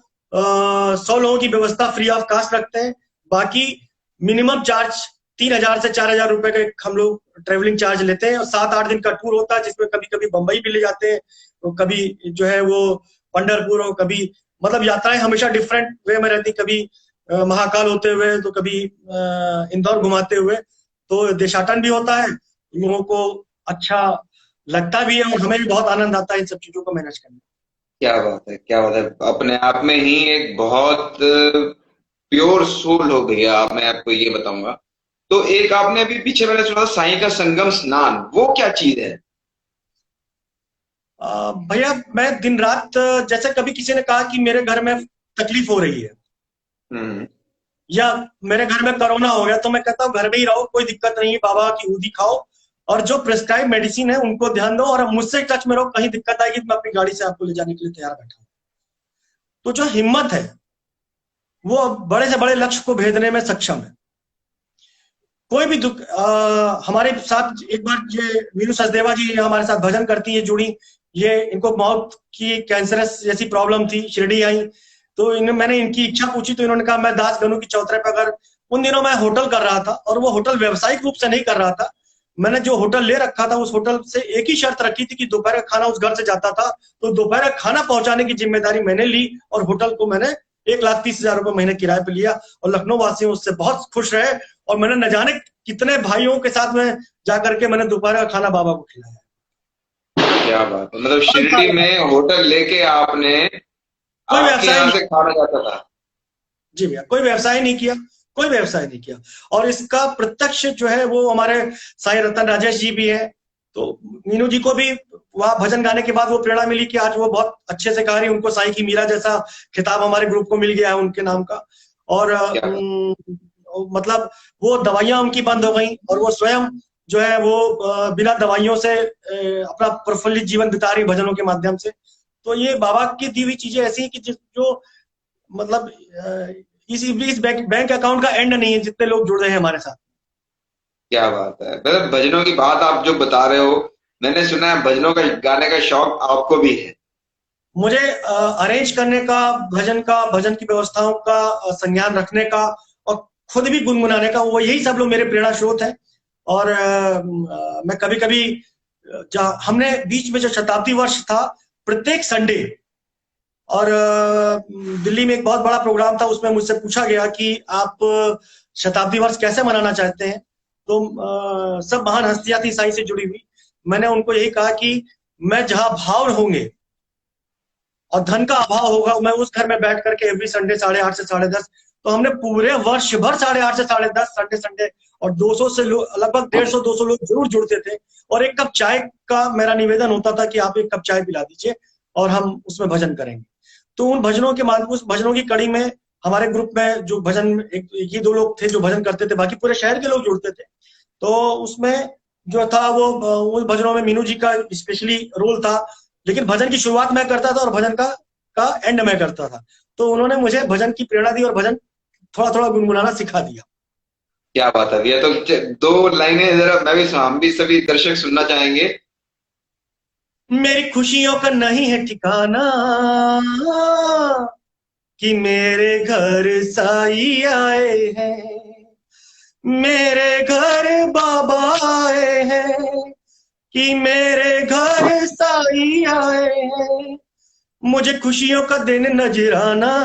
S2: 100 लोगों की व्यवस्था फ्री ऑफ कास्ट रखते हैं। बाकी मिनिमम चार्ज 3,000 से 4,000 रुपए का हम लोग ट्रेवलिंग चार्ज लेते हैं, और 7-8 दिन का टूर होता है जिसमें कभी कभी बंबई भी ले जाते हैं, तो कभी जो है वो पंढरपुर, और कभी मतलब यात्राएं हमेशा डिफरेंट वे में रहती, कभी महाकाल होते हुए, तो कभी इंदौर घुमाते हुए। तो देशाटन भी होता है, लोगों को अच्छा लगता भी है, और हमें भी बहुत आनंद आता है इन सब चीजों को मैनेज करने में।
S1: क्या बात है, क्या बात है। अपने आप में ही एक बहुत प्योर सोल हो गया आप, मैं आपको ये बताऊंगा। तो एक आपने अभी पीछे मैंने सुना था साईं का संगम स्नान, वो क्या चीज है?
S2: भैया मैं दिन रात, जैसे कभी किसी ने कहा कि मेरे घर में तकलीफ हो रही है,
S1: हम्म।
S2: या मेरे घर में कोरोना हो गया, तो मैं कहता हूँ घर में ही रहो, कोई दिक्कत नहीं है, बाबा की ऊदी खाओ और जो प्रिस्क्राइब मेडिसिन है उनको ध्यान दो, और मुझसे टच में रहो, कहीं दिक्कत आएगी तो मैं अपनी गाड़ी से आपको ले जाने के लिए तैयार बैठा हूँ। तो जो हिम्मत है वो बड़े से बड़े लक्ष्य को भेदने में सक्षम है। कोई भी दुख, हमारे साथ एक बार ये मीनू सचदेवा जी हमारे साथ भजन करती है जुड़ी, ये इनको मौत की कैंसरस जैसी प्रॉब्लम थी, शिरडी आई, तो मैंने इनकी इच्छा पूछी, तो इन्होंने कहा मैं दास गनू की चौतरे पे, अगर उन दिनों मैं होटल कर रहा था, और वो होटल व्यावसायिक रूप से नहीं कर रहा था, मैंने जो होटल ले रखा था उस होटल से एक ही शर्त रखी थी कि दोपहर का खाना उस घर से जाता था, तो दोपहर का खाना पहुंचाने की जिम्मेदारी मैंने ली, और होटल को मैंने 1,30,000 रुपए महीने किराए पे लिया, और लखनऊ वासी उससे बहुत खुश रहे, और मैंने न जाने कितने भाइयों के साथ में जाकर के मैंने दोपहर का खाना बाबा को खिलाया।
S1: क्या बात है, मतलब शिरडी में होटल लेके आपने
S2: कोई
S1: आपके
S2: व्यवसाय
S1: यहाँ
S2: नहीं,
S1: से खाना जाता था?
S2: जी भैया, कोई व्यवसाय नहीं किया, कोई व्यवसाय नहीं किया। और इसका प्रत्यक्ष जो है वो हमारे साईं रतन राजेश जी भी है, तो मीनू जी को भी वहां भजन गाने के बाद वो प्रेरणा मिली कि आज वो बहुत अच्छे से गा रही, उनको साईं की मीरा जैसा खिताब हमारे ग्रुप को मिल गया है उनके नाम का। और
S1: क्या बात।
S2: मतलब वो दवाइयां उनकी बंद हो गई, और वो स्वयं जो है वो बिना दवाइयों से अपना प्रफुल्लित जीवन बिता रही भजनों के माध्यम से। तो ये बाबा की दी हुई चीजें ऐसी हैं कि जो मतलब इस बैंक अकाउंट का एंड नहीं है, जितने लोग जुड़ रहे हैं हमारे साथ।
S1: क्या बात है, मतलब भजनों की बात आप जो बता रहे हो, मैंने सुना है भजनों का गाने का शौक आपको भी है।
S2: मुझे अरेंज करने का, भजन की व्यवस्थाओं का संज्ञान रखने का, और खुद भी गुनगुनाने का, वो यही सब लोग मेरे प्रेरणा स्रोत है। और मैं कभी कभी हमने बीच में जो शताब्दी वर्ष था, प्रत्येक संडे, और दिल्ली में एक बहुत बड़ा प्रोग्राम था, उसमें मुझसे पूछा गया कि आप शताब्दी वर्ष कैसे मनाना चाहते हैं, तो सब महान हस्तियां थी साइंस से जुड़ी हुई। मैंने उनको यही कहा कि मैं जहां भाव होंगे और धन का अभाव होगा, मैं उस घर में बैठ करके एवरी संडे 8:30 से 10:30, तो हमने पूरे वर्ष भर 8:30 से 10:30 संडे संडे, और 200 से लगभग 150-200 लोग जरूर जुड़ते थे, और एक कप चाय का मेरा निवेदन होता था कि आप एक कप चाय पिला दीजिए और हम उसमें भजन करेंगे। तो उन भजनों के माध्यम, उस भजनों की कड़ी में हमारे ग्रुप में जो भजन, एक ये दो लोग थे जो भजन करते थे, बाकी पूरे शहर के लोग जुड़ते थे। तो उसमें जो था वो उन भजनों में मीनू जी का स्पेशली रोल था, लेकिन भजन की शुरुआत मैं करता था और भजन का एंड मैं करता था। तो उन्होंने मुझे भजन की प्रेरणा दी और भजन थोड़ा थोड़ा गुनगुनाना सिखा दिया।
S1: क्या बात है भैया, तो दो लाइनें जरा मैं भी, हम भी सभी दर्शक सुनना चाहेंगे।
S2: मेरी खुशियों का नहीं है ठिकाना, कि मेरे घर साई आए हैं, मेरे घर बाबा आए हैं, कि मेरे घर साई आए हैं, मुझे खुशियों का दिन नजराना,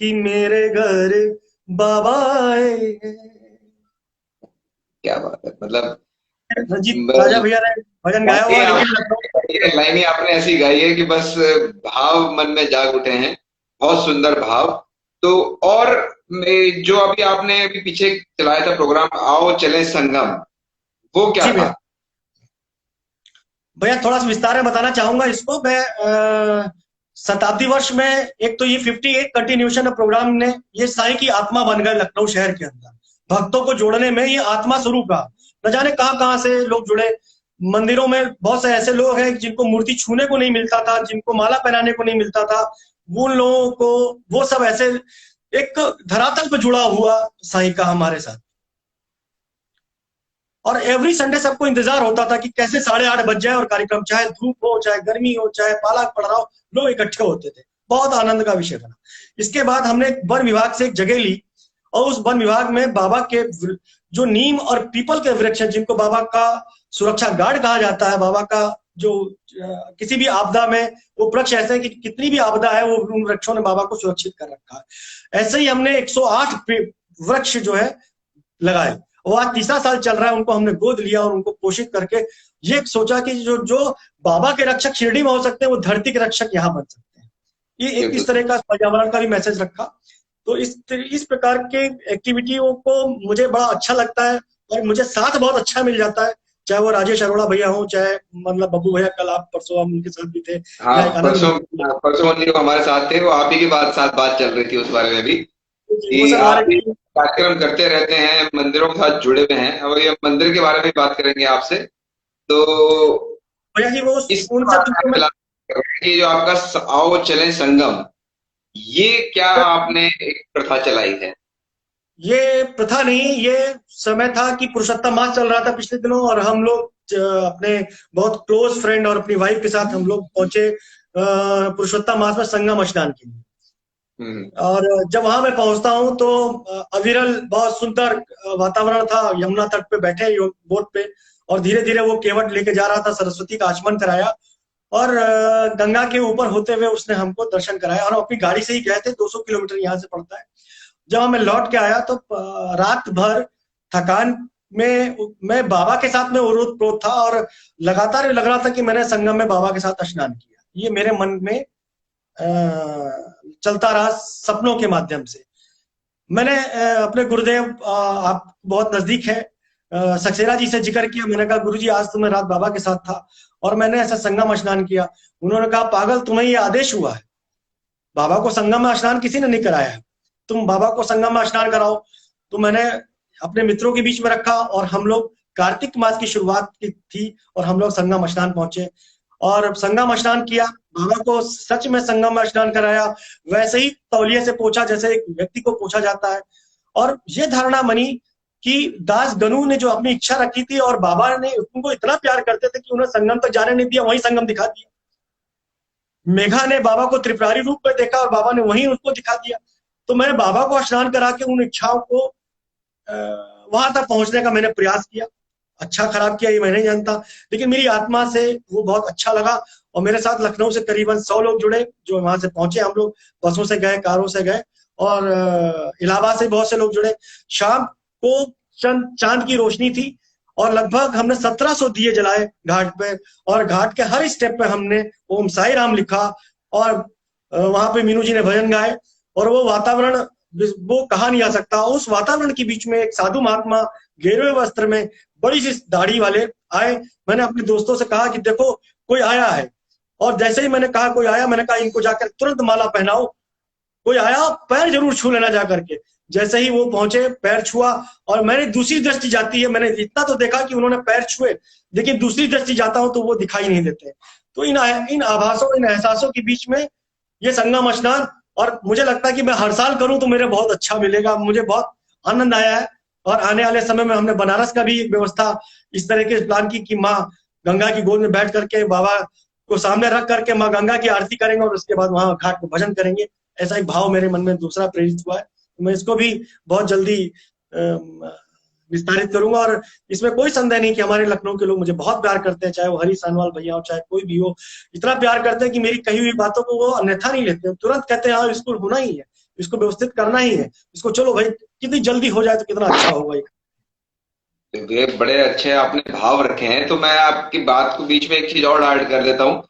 S2: कि मेरे घर बाबा आए हैं।
S1: क्या बात है, मतलब
S2: रंजीत राजा भैया ने भजन गाया हुआ, लेकिन लखनऊ
S1: ये लाइन ही आपने ऐसी गाई है कि बस भाव मन में जाग उठे हैं। बहुत सुंदर भाव। तो और जो अभी आपने अभी पीछे चलाया था प्रोग्राम, आओ चले संगम, वो क्या
S2: जी
S1: था?
S2: भैया, भैया थोड़ा सा विस्तार में बताना चाहूंगा इसको मैं। शताब्दी वर्ष में एक तो ये 58 कंटिन्यूशन प्रोग्राम ने, ये साईं की आत्मा बन गए लखनऊ शहर के अंदर, भक्तों को जोड़ने में ये आत्मा स्वरूप रहा। न जाने कहाँ कहाँ से लोग जुड़े, मंदिरों में बहुत से ऐसे लोग हैं जिनको मूर्ति छूने को नहीं मिलता था, जिनको माला पहनाने को नहीं मिलता था, उन लोगों को, वो सब ऐसे एक धरातल पर जुड़ा हुआ साईं का हमारे साथ। और एवरी संडे सबको इंतजार होता था कि कैसे 8:30 बज जाए और कार्यक्रम, चाहे धूप हो, चाहे गर्मी हो, चाहे पाला पड़ रहा हो, लोग इकट्ठे होते थे। बहुत आनंद का विषय बना। इसके बाद हमने वन विभाग से एक जगह ली और उस वन विभाग में बाबा के जो नीम और पीपल के वृक्ष हैं, जिनको बाबा का सुरक्षा गार्ड कहा जाता है, बाबा का जो किसी भी आपदा में वो वृक्ष ऐसे हैं कि कितनी भी आपदा है वो उन वृक्षों ने बाबा को सुरक्षित कर रखा है। ऐसे ही हमने 108 वृक्ष जो है लगाए। वो आज तीसरा साल चल रहा है, उनको हमने गोद लिया और उनको पोषित करके ये सोचा कि जो जो बाबा के रक्षक शिरडी में हो सकते हैं, वो धरती के रक्षक यहाँ बन सकते हैं। ये एक इस तरह का पर्यावरण का भी मैसेज रखा। तो इस प्रकार के एक्टिविटियों को मुझे बड़ा अच्छा लगता है और मुझे साथ बहुत अच्छा मिल जाता है, चाहे वो राजेश अरोड़ा भैया हो, चाहे मतलब बब्बू भैया, कल आप परसों हम उनके साथ भी थे।
S1: हाँ, परसों हमारे साथ थे, वो आप ही की बात चल रही थी उस बारे में भी कि आप भी कार्यक्रम करते रहते हैं, मंदिरों के साथ जुड़े हुए हैं, और ये मंदिर के बारे में बात करेंगे आपसे। तो
S2: भैया जी वो
S1: इस कि जो आपका आओ चले संगम, ये क्या आपने एक प्रथा चलाई है?
S2: ये प्रथा नहीं, ये समय था कि पुरुषोत्तम मास चल रहा था पिछले दिनों, और हम लोग अपने बहुत क्लोज फ्रेंड और अपनी वाइफ के साथ हम लोग पहुंचे पुरुषोत्तम मास में संगम स्नान के लिए। और जब वहां मैं पहुंचता हूं तो अविरल बहुत सुंदर वातावरण था, यमुना तट पे बैठे बोट पे, और धीरे धीरे वो केवट लेके जा रहा था, सरस्वती का आचमन कराया और गंगा के ऊपर होते हुए उसने हमको दर्शन कराया। और हम अपनी गाड़ी से ही गए थे, 200 किलोमीटर यहाँ से पड़ता है। जब मैं लौट के आया तो रात भर थकान में मैं बाबा के साथ में ओतप्रोत था और लगातार लग रहा था कि मैंने संगम में बाबा के साथ स्नान किया। ये मेरे मन में चलता रहा सपनों के माध्यम से। मैंने अपने गुरुदेव, आप बहुत नजदीक है, सक्सेना जी से जिक्र किया। मैंने कहा गुरुजी आज तो मैं रात बाबा के साथ था और मैंने ऐसा संगम स्नान किया। उन्होंने कहा पागल, तुम्हें ये आदेश हुआ है, बाबा को संगम में स्नान किसी ने नहीं कराया है, तुम बाबा को संगम में स्नान कराओ। तो मैंने अपने मित्रों के बीच में रखा और हम लोग कार्तिक मास की शुरुआत की थी और हम लोग संगम स्नान पहुंचे और संगम स्नान किया। बाबा को सच में संगम में स्नान कराया, वैसे ही तौलिए से पोछा जैसे एक व्यक्ति को पोछा जाता है। और ये धारणा बनी कि दास गनु ने जो अपनी इच्छा रखी थी और बाबा ने उनको इतना प्यार करते थे कि उन्हें संगम तक जाने नहीं दिया, वहीं संगम दिखा दिया। मेघा ने बाबा को त्रिपुरारी रूप में देखा और बाबा ने वहीं उसको दिखा दिया। तो मैंने बाबा को स्नान करा के उन इच्छाओं को वहां तक पहुंचने का मैंने प्रयास किया। अच्छा खराब किया ये मैं नहीं जानता, लेकिन मेरी आत्मा से वो बहुत अच्छा लगा। और मेरे साथ लखनऊ से करीबन 100 लोग जुड़े जो वहां से पहुंचे। हम लोग बसों से गए, कारों से गए, और इलाहाबाद से बहुत से लोग जुड़े। शाम को चांद की रोशनी थी और लगभग हमने 1700 दिए जलाए घाट पे, और घाट के हर स्टेप पे हमने ओम साई राम लिखा और वहां पे मीनू जी ने भजन गाए। और वो वातावरण वो कहा नहीं जा सकता। उस वातावरण के बीच में एक साधु महात्मा गेरुए वस्त्र में बड़ी सी दाढ़ी वाले आए। मैंने अपने दोस्तों से कहा कि देखो कोई आया है, और जैसे ही मैंने कहा कोई आया, मैंने कहा इनको जाकर तुरंत माला पहनाओ। कोई आया, पैर जरूर छू लेना जा करके। जैसे ही वो पहुंचे, पैर छुआ, और मैंने दूसरी दृष्टि जाती है, मैंने इतना तो देखा कि उन्होंने पैर छुए, लेकिन दूसरी दृष्टि जाता हूं तो वो दिखाई नहीं देते। तो इन आभासों, इन एहसासों के बीच में ये संगम स्नान, और मुझे लगता है कि मैं हर साल करूं तो मेरे बहुत अच्छा मिलेगा। मुझे बहुत आनंद आया है। और आने वाले समय में हमने बनारस का भी व्यवस्था इस तरह के प्लान की कि माँ गंगा की गोद में बैठ करके बाबा को सामने रख करके माँ गंगा की आरती करेंगे और उसके बाद वहां घाट पर भजन करेंगे। ऐसा एक भाव मेरे मन में दूसरा प्रेरित हुआ है। मैं इसको भी बहुत जल्दी विस्तारित करूंगा। और इसमें कोई संदेह नहीं कि हमारे लखनऊ के लोग मुझे बहुत प्यार करते हैं, चाहे वो हरी सानवाल भैया हो, चाहे कोई भी हो। इतना प्यार करते हैं कि मेरी कही हुई बातों को वो अन्यथा नहीं लेते, तुरंत कहते हैं हाँ इसको होना ही है, इसको व्यवस्थित करना ही है, इसको चलो भाई कितनी जल्दी हो जाए तो कितना अच्छा होगा।
S1: ये बड़े अच्छे आपने भाव रखे हैं। तो मैं आपकी बात को बीच में एक चीज और ऐड कर देता हूँ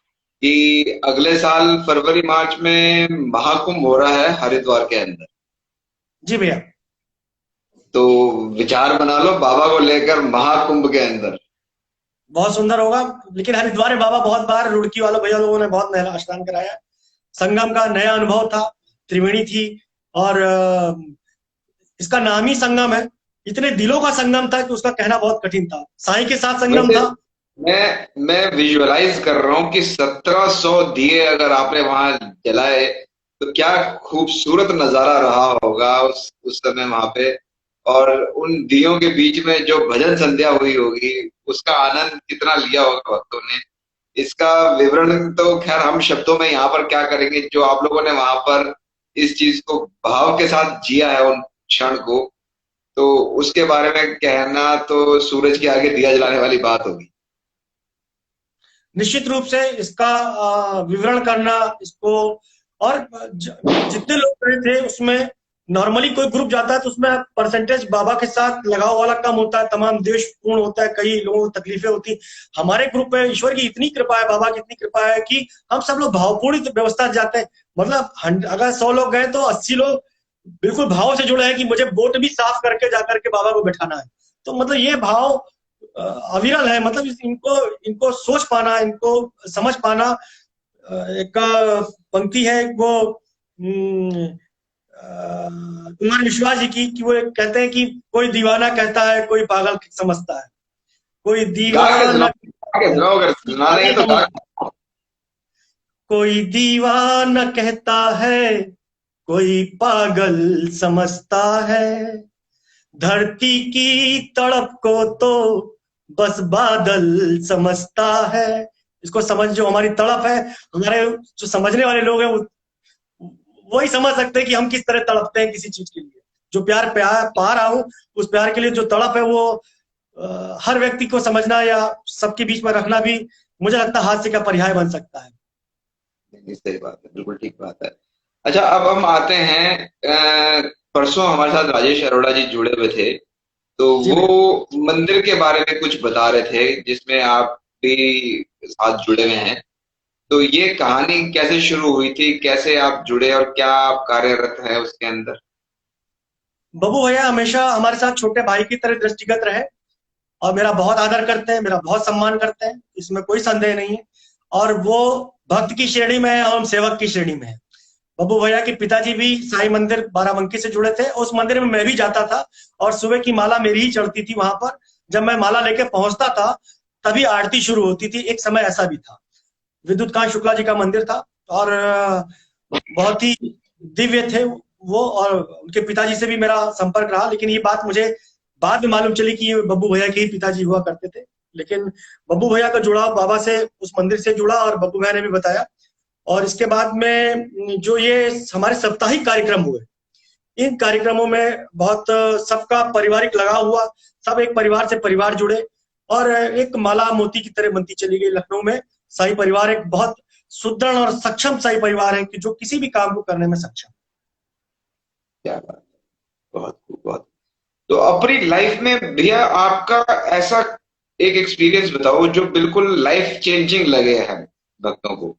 S1: कि अगले साल फरवरी मार्च में महाकुंभ हो रहा है हरिद्वार के अंदर।
S2: जी भैया।
S1: तो विचार बना लो बाबा को लेकर महाकुंभ के अंदर।
S2: बहुत सुंदर होगा। लेकिन हरिद्वार में बाबा बहुत बार रुड़की वालों भैया लोगों ने बहुत नया स्नान कराया। संगम का नया अनुभव था, त्रिवेणी थी, और इसका नाम ही संगम है। इतने दिलों का संगम था कि उसका कहना बहुत कठिन था। साईं के साथ संगम था।
S1: मैं विजुअलाइज कर रहा हूँ कि 1700 दिए अगर आपने वहां जलाए तो क्या खूबसूरत नजारा रहा होगा उस समय वहां पे। और उन दियों के बीच में जो भजन संध्या हुई होगी, उसका आनंद कितना लिया होगा भक्तों ने, इसका विवरण तो खैर हम शब्दों में यहाँ पर क्या करेंगे। जो आप लोगों ने वहां पर इस चीज को भाव के साथ जिया है, उन क्षण को, तो उसके बारे में कहना तो सूरज के आगे दिया जलाने वाली बात होगी।
S2: निश्चित रूप से इसका विवरण करना इसको, और जितने लोग गए थे उसमें नॉर्मली कोई ग्रुप जाता है तो उसमें परसेंटेज बाबा के साथ लगाव वाला कम होता है, तमाम देश पूर्ण होता है, कई लोगों को तकलीफें होती। हमारे ग्रुप में ईश्वर की इतनी कृपा है, बाबा की इतनी कृपा है कि हम सब लोग भावपूर्ण व्यवस्था से जाते हैं। मतलब अगर 100 लोग गए तो 80 लोग बिल्कुल भाव से जुड़े हैं कि मुझे बोट भी साफ करके जाकर के बाबा को बैठाना है। तो मतलब ये भाव अविरल है। मतलब इनको इनको सोच पाना, इनको समझ पाना। एक पंक्ति है वो कुमार विश्वास जी की, कि वो कहते हैं कि कोई दीवाना कहता है, कोई पागल समझता है, कोई दीवाना
S1: गा के सुनाओ, अगर सुना
S2: आगे
S1: देंगे तो गा।
S2: कोई दीवाना कहता है, कोई पागल समझता है, धरती की तड़प को तो बस बादल समझता है। इसको समझ, जो हमारी तड़प है, हमारे जो समझने वाले लोग हैं वही समझ सकते हैं कि हम किस तरह तड़पते हैं किसी चीज के लिए। जो प्यार पा रहा हूं, उस प्यार के लिए जो तड़प है वो हर व्यक्ति को समझना या सबके बीच में रखना भी मुझे लगता है हास्य का पर्याय बन सकता है।
S1: सही बात है, बिल्कुल ठीक बात है। अच्छा, अब हम आते हैं, परसों हमारे साथ राजेश अरोड़ा जी जुड़े हुए थे, तो
S2: जी
S1: वो
S2: भैया।
S1: मंदिर के बारे में कुछ बता रहे थे जिसमें आप भी साथ जुड़े हुए हैं। तो ये कहानी कैसे शुरू हुई थी, कैसे आप जुड़े और क्या आप कार्यरत है उसके अंदर?
S2: बबू भैया हमेशा हमारे साथ छोटे भाई की तरह दृष्टिगत रहे और मेरा बहुत आदर करते हैं, मेरा बहुत सम्मान करते हैं, इसमें कोई संदेह नहीं है। और वो भक्त की श्रेणी में है और हम सेवक की श्रेणी में है। बब्बू भैया के पिताजी भी साईं मंदिर बाराबंकी से जुड़े थे, उस मंदिर में मैं भी जाता था और सुबह की माला मेरी ही चढ़ती थी वहां पर। जब मैं माला लेके पहुंचता था तभी आरती शुरू होती थी। एक समय ऐसा भी था। विद्युत कांत शुक्ला जी का मंदिर था और बहुत ही दिव्य थे वो। और उनके पिताजी से भी मेरा संपर्क रहा, लेकिन ये बात मुझे बाद में मालूम चली कि ये बब्बू भैया के ही पिताजी हुआ करते थे। लेकिन बब्बू भैया का जुड़ाव बाबा से, उस मंदिर से जुड़ा, और बब्बू भैया ने भी बताया। और इसके बाद में जो ये हमारे साप्ताहिक कार्यक्रम हुए, इन कार्यक्रमों में बहुत सबका पारिवारिक लगाव हुआ। सब एक परिवार से परिवार जुड़े और एक माला मोती की तरह बनती चली गई। लखनऊ में शाही परिवार एक बहुत सुदृढ़ और सक्षम शाही परिवार है कि जो किसी भी काम को करने में सक्षम।
S1: क्या बात है, बहुत खूब, बहुत। तो अपनी लाइफ में भैया आपका ऐसा एक एक्सपीरियंस बताओ जो बिल्कुल लाइफ चेंजिंग लगे है भक्तों को,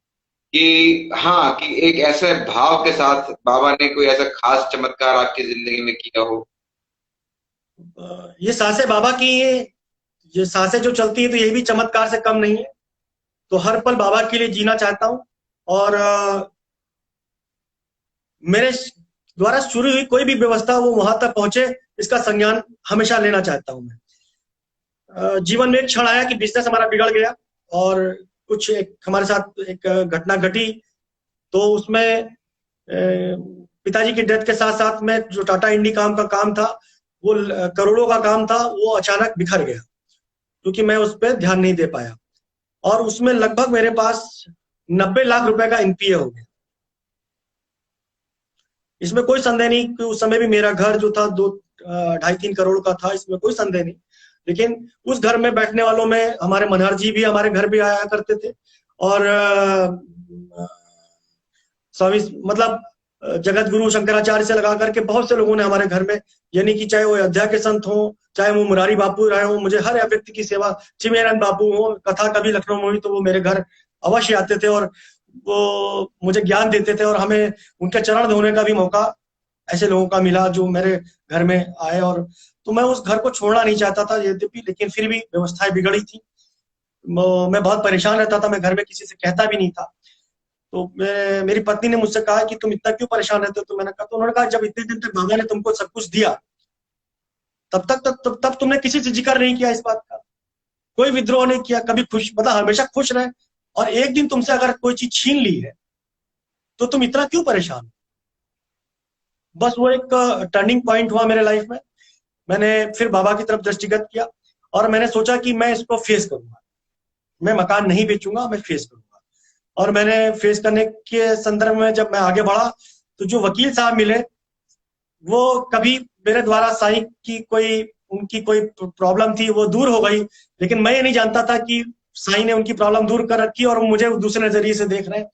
S1: कि हाँ, कि एक ऐसे भाव के साथ बाबा ने कोई ऐसा खास चमत्कार आपकी जिंदगी में किया हो।
S2: ये सांसें बाबा की, ये सांसें जो चलती है तो ये भी चमत्कार से कम नहीं है। तो हर पल बाबा के लिए जीना चाहता हूँ। और मेरे द्वारा शुरू हुई कोई भी व्यवस्था वो वहां तक पहुंचे, इसका संज्ञान हमेशा लेना चाहता हूं मैं। जीवन में एक क्षण आया कि बिजनेस हमारा बिगड़ गया और कुछ एक हमारे साथ एक घटना घटी। तो उसमें पिताजी की डेथ के साथ साथ में जो टाटा इंडी काम का काम था, वो करोड़ों का काम था, वो अचानक बिखर गया क्योंकि मैं उस पर ध्यान नहीं दे पाया। और उसमें लगभग मेरे पास 90 लाख रुपए का एनपीए हो गया। इसमें कोई संदेह नहीं कि उस समय भी मेरा घर जो था 2-2.5-3 करोड़ का था, इसमें कोई संदेह नहीं। लेकिन उस घर में बैठने वालों में हमारे मनहर जी भी हमारे घर भी आया करते थे। और स्वामी मतलब जगत गुरु शंकराचार्य से लगा करके बहुत से लोगों ने हमारे घर में, यानी कि चाहे वो अयोध्या के संत हो, चाहे वो मुरारी बापू रहे हो, मुझे हर व्यक्ति की सेवा, चिमयानंद बापू हो, कथा कभी लखनऊ में हुई तो वो मेरे घर अवश्य आते थे और वो मुझे ज्ञान देते थे। और हमें उनके चरण धोने का भी मौका ऐसे लोगों का मिला जो मेरे घर में आए। और तो मैं उस घर को छोड़ना नहीं चाहता था यद्यपि, लेकिन फिर भी व्यवस्थाएं बिगड़ी थी। मैं बहुत परेशान रहता था, मैं घर में किसी से कहता भी नहीं था। तो मेरी पत्नी ने मुझसे कहा कि तुम इतना क्यों परेशान रहते हो? तो मैंने कहा, तो उन्होंने कहा जब इतने दिन तक बाबा ने तुमको सब कुछ दिया तब तुमने किसी से जिक्र नहीं किया इस बात का, कोई विद्रोह नहीं किया, कभी खुश, मतलब हमेशा खुश रहे। और एक दिन तुमसे अगर कोई चीज छीन ली है तो तुम इतना क्यों परेशान? बस वो एक टर्निंग पॉइंट हुआ मेरे लाइफ में। मैंने फिर बाबा की तरफ दृष्टिगत किया और मैंने सोचा कि मैं इसको फेस करूंगा, मैं मकान नहीं बेचूंगा, मैं फेस करूंगा। और मैंने फेस करने के संदर्भ में जब मैं आगे बढ़ा, तो जो वकील साहब मिले, वो कभी मेरे द्वारा साईं की कोई, उनकी कोई प्रॉब्लम थी वो दूर हो गई, लेकिन मैं ये नहीं जानता था कि साईं ने उनकी प्रॉब्लम दूर कर रखी और वो मुझे दूसरे नजरिए से देख रहे हैं।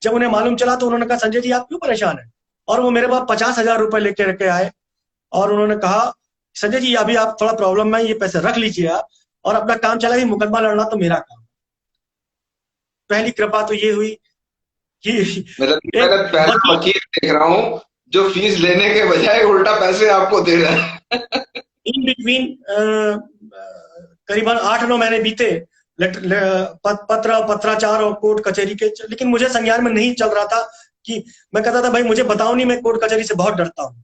S2: जब उन्हें मालूम चला तो उन्होंने कहा, संजय जी आप क्यों परेशान हैं? और वो मेरे पास 50,000 रुपए लेके रखे आए और उन्होंने कहा, संजय जी अभी आप थोड़ा प्रॉब्लम में, ये पैसे रख लीजिए आप और अपना काम चलाइए, मुकदमा लड़ना तो मेरा काम। पहली कृपा तो ये हुई कि
S1: मतलब
S2: एक
S1: मैंने पहला
S2: वकील,
S1: वकील देख रहा हूँ जो फीस लेने के बजाय उल्टा पैसे आपको दे रहा है।
S2: इन बिटवीन करीबन 8-9 महीने बीते, पत्र पत्राचार और कोर्ट कचहरी के, लेकिन मुझे संज्ञान में नहीं चल रहा था कि, मैं कहता था भाई मुझे बताओ नहीं, मैं कोर्ट कचहरी से बहुत डरता हूँ,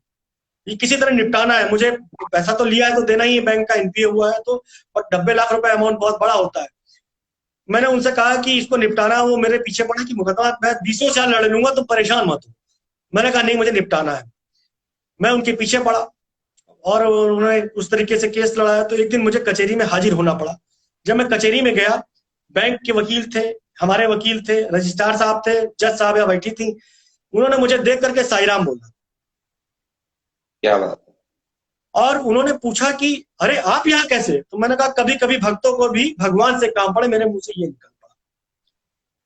S2: ये किसी तरह निपटाना है मुझे, पैसा तो लिया है तो देना ही है, बैंक का एनपीए हुआ है तो, और 90 लाख रुपए अमाउंट बहुत बड़ा होता है। मैंने उनसे कहा कि इसको निपटाना, वो मेरे पीछे पड़ा कि मुकदमा मैं 20 साल लड़ लूंगा, तुम परेशान मत हो। मैंने कहा नहीं, मुझे निपटाना है। मैं उनके पीछे पड़ा और उन्होंने उस तरीके से केस लड़ाया, तो एक दिन मुझे कचहरी में हाजिर होना पड़ा। जब मैं कचहरी में गया, बैंक के वकील थे, हमारे वकील थे, रजिस्ट्रार साहब थे, जज साहब यहाँ बैठी थी, उन्होंने मुझे देख करके साईराम बोला
S1: क्या बात है।
S2: और उन्होंने पूछा कि अरे आप यहाँ कैसे? तो मैंने कहा कभी कभी भक्तों को भी भगवान से काम पड़े, मेरे मुंह से ये निकल पड़ा।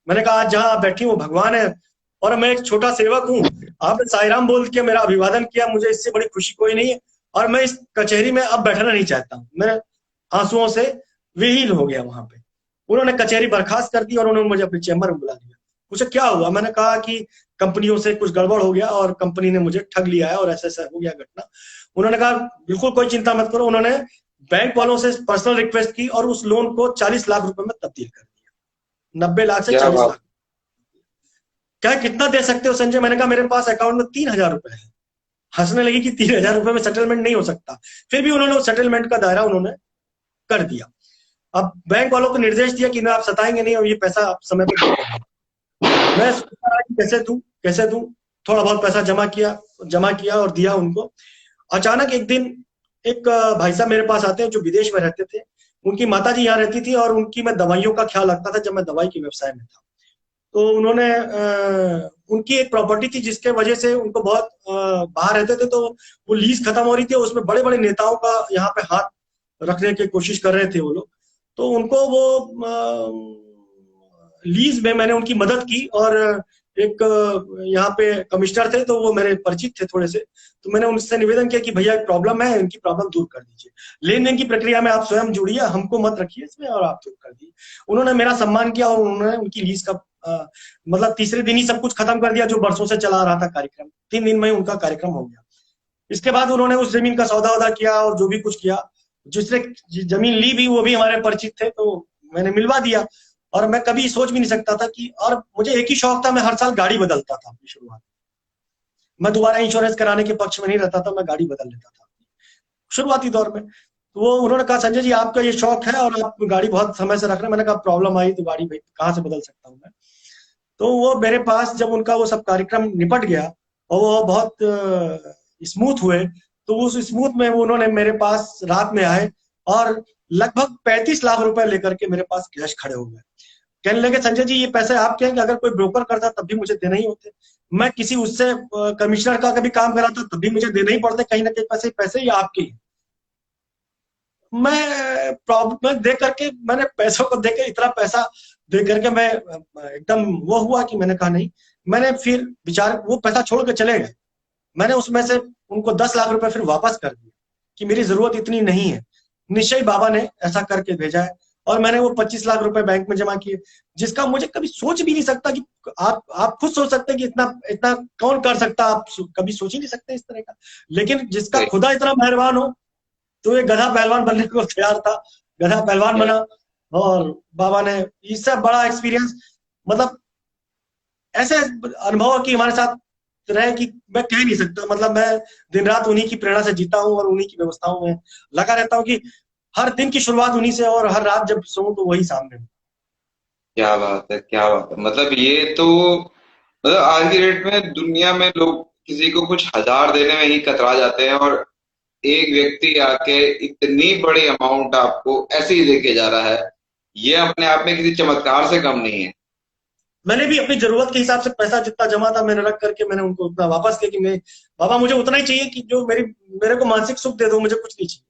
S2: मैंने कहा आज जहाँ आप बैठी हूँ भगवान है और मैं एक छोटा सेवक हूँ, आपने साईराम बोल के मेरा अभिवादन किया, मुझे इससे बड़ी खुशी कोई नहीं है और मैं इस कचहरी में अब बैठना नहीं चाहता हूँ। मैं आंसुओं से विहीन हो गया वहां पे। उन्होंने कचहरी बर्खास्त कर दी और उन्होंने मुझे अपने चैम्बर में बुला लिया। पूछा क्या हुआ? मैंने कहा कि कंपनियों से कुछ गड़बड़ हो गया और कंपनी ने मुझे ठग लिया है और ऐसा ऐसा हो गया घटना। उन्होंने कहा बिल्कुल कोई चिंता मत करो। उन्होंने बैंक वालों से पर्सनल रिक्वेस्ट की और उस लोन को 40 लाख रुपए में तब्दील कर दिया, 90 लाख से
S1: क्या
S2: चालीस
S1: बात।
S2: लाख क्या कितना दे सकते हो संजय? मैंने कहा मेरे पास अकाउंट में 3,000 रुपए है। हंसने लगी कि 3,000 रुपए में सेटलमेंट नहीं हो सकता। फिर भी उन्होंने सेटलमेंट का दायरा उन्होंने कर दिया। अब बैंक वालों को निर्देश दिया कि ना आप सताएंगे नहीं और ये पैसा आप समय पे दे देंगे। मैं सोच रहा कि कैसे दूं, कैसे दूं। थोड़ा बहुत पैसा जमा किया और दिया उनको। अचानक एक दिन एक भाई साहब मेरे पास आते हैं जो विदेश में रहते थे। उनकी माता जी यहाँ रहती थी और उनकी मैं दवाइयों का ख्याल रखता था जब मैं दवाई के व्यवसाय में था। तो उन्होंने उनकी एक प्रॉपर्टी थी जिसके वजह से उनको बहुत बाहर रहते थे, तो वो लीज खत्म हो रही थी, उसमें बड़े बड़े नेताओं का यहाँ पे हाथ रखने की कोशिश कर रहे थे वो लोग। तो उनको वो लीज में मैंने उनकी मदद की और एक यहाँ पे कमिश्नर थे तो वो मेरे परिचित थे थोड़े से। तो मैंने उनसे निवेदन किया कि भैया एक प्रॉब्लम है, इनकी प्रॉब्लम दूर कर दीजिए, लेन देन की प्रक्रिया में आप स्वयं जुड़िए, हमको मत रखिए इसमें और आप दूर कर दीजिए। उन्होंने मेरा सम्मान किया और उन्होंने उनकी लीज का मतलब तीसरे दिन ही सब कुछ खत्म कर दिया जो बरसों से चला रहा था कार्यक्रम। 3 दिन में उनका कार्यक्रम हो गया। इसके बाद उन्होंने उस जमीन का सौदा वौदा किया और जो भी कुछ किया, जिसने जमीन ली भी वो भी हमारे परिचित थे, तो मैंने मिलवा दिया। और मैं कभी सोच भी नहीं सकता था कि, और मुझे एक ही शौक था, मैं हर साल गाड़ी बदलता था अपनी शुरुआत। मैं दोबारा इंश्योरेंस कराने के पक्ष में नहीं रहता था, मैं गाड़ी बदल लेता था शुरुआती दौर में। तो वो उन्होंने कहा संजय जी आपका ये शौक है और आप गाड़ी बहुत समय से रख रहे हैं। मैंने कहा प्रॉब्लम आई तो गाड़ी भाई कहाँ से बदल सकता हूँ मैं। तो वो मेरे पास जब उनका वो सब कार्यक्रम निपट गया और वो बहुत स्मूथ हुए, तो उस स्मूथ में वो उन्होंने मेरे पास रात में आए और लगभग 35 लाख रुपए लेकर के मेरे पास कैश खड़े हो गए। कहने लगे संजय जी ये पैसे आपके हैं कि अगर कोई ब्रोकर करता तब भी मुझे देने ही होते, मैं किसी उससे कमिश्नर का कभी काम कराता तब भी मुझे देने ही पड़ते, कहीं ना कहीं पैसे पैसे ये आपके ही। मैं प्रॉब्लम देख करके, मैंने पैसों को देख इतना पैसा देख करके मैं एकदम वो हुआ कि मैंने कहा नहीं। मैंने फिर विचार, वो पैसा छोड़ के चले गए। मैंने उसमें से उनको 10 लाख रुपए फिर वापस कर दिए कि मेरी जरूरत इतनी नहीं है, निश्चय बाबा ने ऐसा करके भेजा है। और मैंने वो 25 लाख रुपए बैंक में जमा किए, जिसका मुझे कभी सोच भी नहीं सकता कि आप खुद सोच सकते हैं कि इतना इतना कौन कर सकता, आप कभी सोच ही नहीं सकते इस तरह का। लेकिन जिसका खुदा इतना मेहरबान हो, तो ये गधा पहलवान बनने को तैयार था, गधा पहलवान बना। और बाबा ने इससे बड़ा एक्सपीरियंस, मतलब ऐसे अनुभव की हमारे साथ रहे कि मैं कह नहीं सकता। मतलब मैं दिन रात उन्हीं की प्रेरणा से जीता हूँ और उन्हीं की व्यवस्थाओं में लगा रहता हूँ कि हर दिन की शुरुआत उन्हीं से और हर रात जब सोऊं तो वही सामने।
S1: क्या बात है, क्या बात है। मतलब ये तो, मतलब आज की डेट में दुनिया में लोग किसी को कुछ हजार देने में ही कतरा जाते हैं और एक व्यक्ति आके इतनी बड़ी अमाउंट आपको ऐसे ही देके जा रहा है, ये अपने आप में किसी चमत्कार से कम नहीं है।
S2: मैंने भी अपनी जरूरत के हिसाब से पैसा जितना जमा था मैंने रख करके मैंने उनको उतना वापस किया कि मैं, बाबा मुझे उतना ही चाहिए कि जो मेरे को मानसिक सुख दे दो, मुझे कुछ नहीं चाहिए।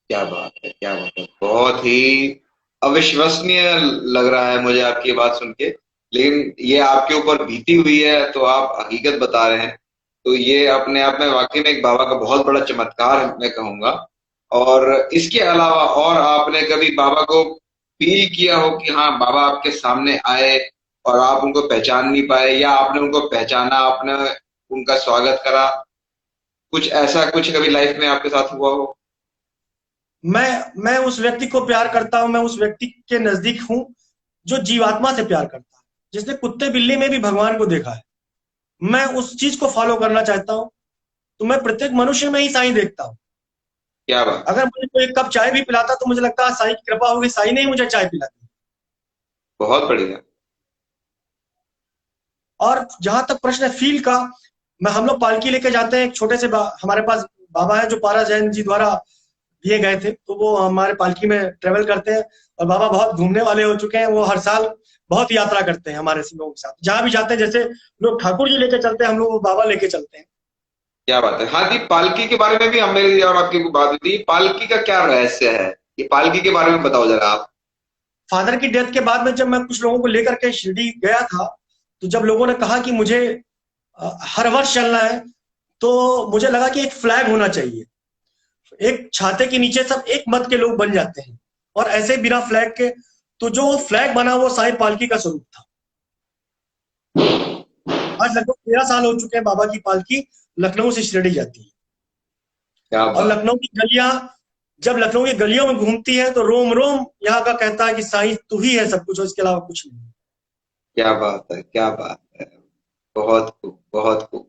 S1: क्या बात है, क्या बात है, बहुत ही अविश्वसनीय लग रहा है मुझे आपकी बात सुन के। लेकिन ये आपके ऊपर बीती हुई है तो आप हकीकत बता रहे हैं, तो ये अपने आप में वाकई में एक बाबा का बहुत बड़ा चमत्कार मैं कहूंगा। और इसके अलावा और आपने कभी बाबा को फील किया हो कि हाँ बाबा आपके सामने आए और आप उनको पहचान नहीं पाए, या आपने उनको पहचाना, आपने उनका स्वागत करा, कुछ ऐसा कुछ कभी लाइफ में आपके साथ हुआ हो?
S2: मैं उस व्यक्ति को प्यार करता हूं, मैं उस व्यक्ति के नजदीक हूं जो जीवात्मा से प्यार करता है, जिसने कुत्ते बिल्ली में भी भगवान को देखा है। मैं उस चीज को फॉलो करना चाहता हूं। तो मैं प्रत्येक मनुष्य में ही साईं देखता हूँ।
S1: क्या बात है,
S2: अगर मुझे कोई एक कप चाय भी पिलाता तो मुझे लगता है साईं की कृपा होगी, साईं ने ही मुझे चाय पिलाई।
S1: बहुत बढ़िया।
S2: और जहां तक प्रश्न है फील का, मैं हम लोग पालकी लेके जाते हैं, एक छोटे से हमारे पास बाबा है जो पारा जैन जी द्वारा दिए गए थे, तो वो हमारे पालकी में ट्रेवल करते हैं। और बाबा बहुत घूमने वाले हो चुके हैं, वो हर साल बहुत यात्रा करते हैं हमारे लोगों के साथ, जहां भी जाते हैं। जैसे लोग ठाकुर जी लेके चलते हैं, हम लोग वो बाबा लेके चलते हैं।
S1: क्या बात है, हाँ जी, पालकी के बारे में भी हम मेरी और आपकी बात हुई थी। पालकी का क्या रहस्य है, ये पालकी के बारे में बताओ जरा आप।
S2: फादर की डेथ के बाद में जब मैं कुछ लोगों को लेकर के शिरडी गया था, तो जब लोगों ने कहा कि मुझे हर वर्ष चलना है, तो मुझे लगा कि एक फ्लैग होना चाहिए। एक छाते के नीचे सब एक मत के लोग बन जाते हैं, और ऐसे बिना फ्लैग के, तो जो फ्लैग बना वो साईं पालकी का स्वरूप था। आज लगभग 13 साल हो चुके हैं बाबा की पालकी लखनऊ से शिरडी जाती है।
S1: क्या
S2: और
S1: बात,
S2: लखनऊ की गलियां, जब लखनऊ की गलियों में घूमती है तो रोम रोम यहाँ का कहता है कि साईं तू ही है सब कुछ, और इसके अलावा कुछ नहीं।
S1: क्या बात है, क्या बात है, बहुत खूब, बहुत खूब।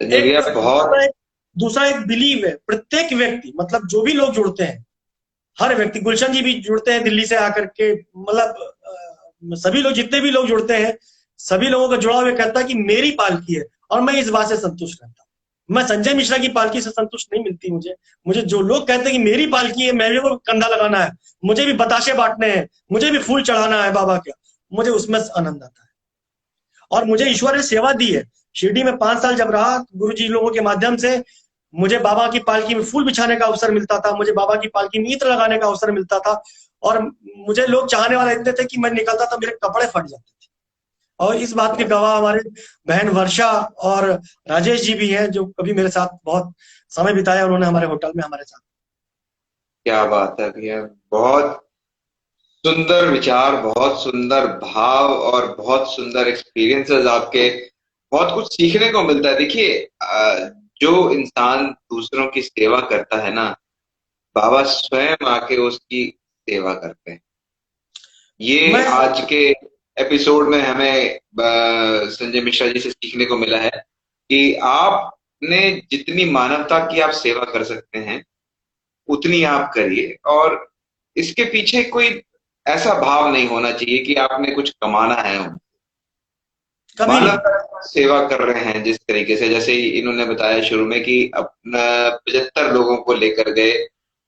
S1: संजय
S2: एक
S1: भैया बहुत।
S2: दूसरा एक बिलीव है, प्रत्येक व्यक्ति, मतलब जो भी लोग जुड़ते हैं, हर व्यक्ति, गुलशन जी भी जुड़ते हैं दिल्ली से आकर के, मतलब सभी लोग, जितने भी लोग जुड़ते हैं, सभी लोगों का जुड़ाव ये कहता है कि मेरी पालकी है, और मैं इस बात से संतुष्ट रहता हूँ। मैं संजय मिश्रा की पालकी से संतुष्ट नहीं मिलती मुझे। मुझे जो लोग कहते हैं कि मेरी पालकी है, मेरे को कंधा लगाना है, मुझे भी बताशे बांटने हैं, मुझे भी फूल चढ़ाना है बाबा का, मुझे उसमें आनंद आता है। और मुझे ईश्वर ने सेवा दी है। शिरडी में 5 साल जब रहा, गुरु जी लोगों के माध्यम से मुझे बाबा की पालकी में फूल बिछाने का अवसर मिलता था, मुझे बाबा की पालकी में इत्र लगाने का अवसर मिलता था। और मुझे लोग चाहने वाले इतने थे कि मैं निकलता था मेरे कपड़े फट जाते थे। और इस बात के गवाह हमारे बहन वर्षा और राजेश जी भी हैं, जो कभी मेरे साथ बहुत समय बिताया उन्होंने हमारे होटल में हमारे साथ।
S1: क्या बात है भैया, बहुत सुंदर विचार, बहुत सुंदर भाव और बहुत सुंदर एक्सपीरियंसेस आपके। बहुत कुछ सीखने को मिलता है। देखिए जो इंसान दूसरों की सेवा करता है ना, बाबा स्वयं आके उसकी सेवा करते हैं। ये
S2: मैं
S1: आज के एपिसोड में हमें संजय मिश्रा जी से सीखने को मिला है कि आपने जितनी मानवता की आप सेवा कर सकते हैं उतनी आप करिए, और इसके पीछे कोई ऐसा भाव नहीं होना चाहिए कि आपने कुछ कमाना है।
S2: कभी नहीं।
S1: मानवता की सेवा कर रहे हैं जिस तरीके से, जैसे ही इन्होंने बताया शुरू में कि अपना 75 लोगों को लेकर गए,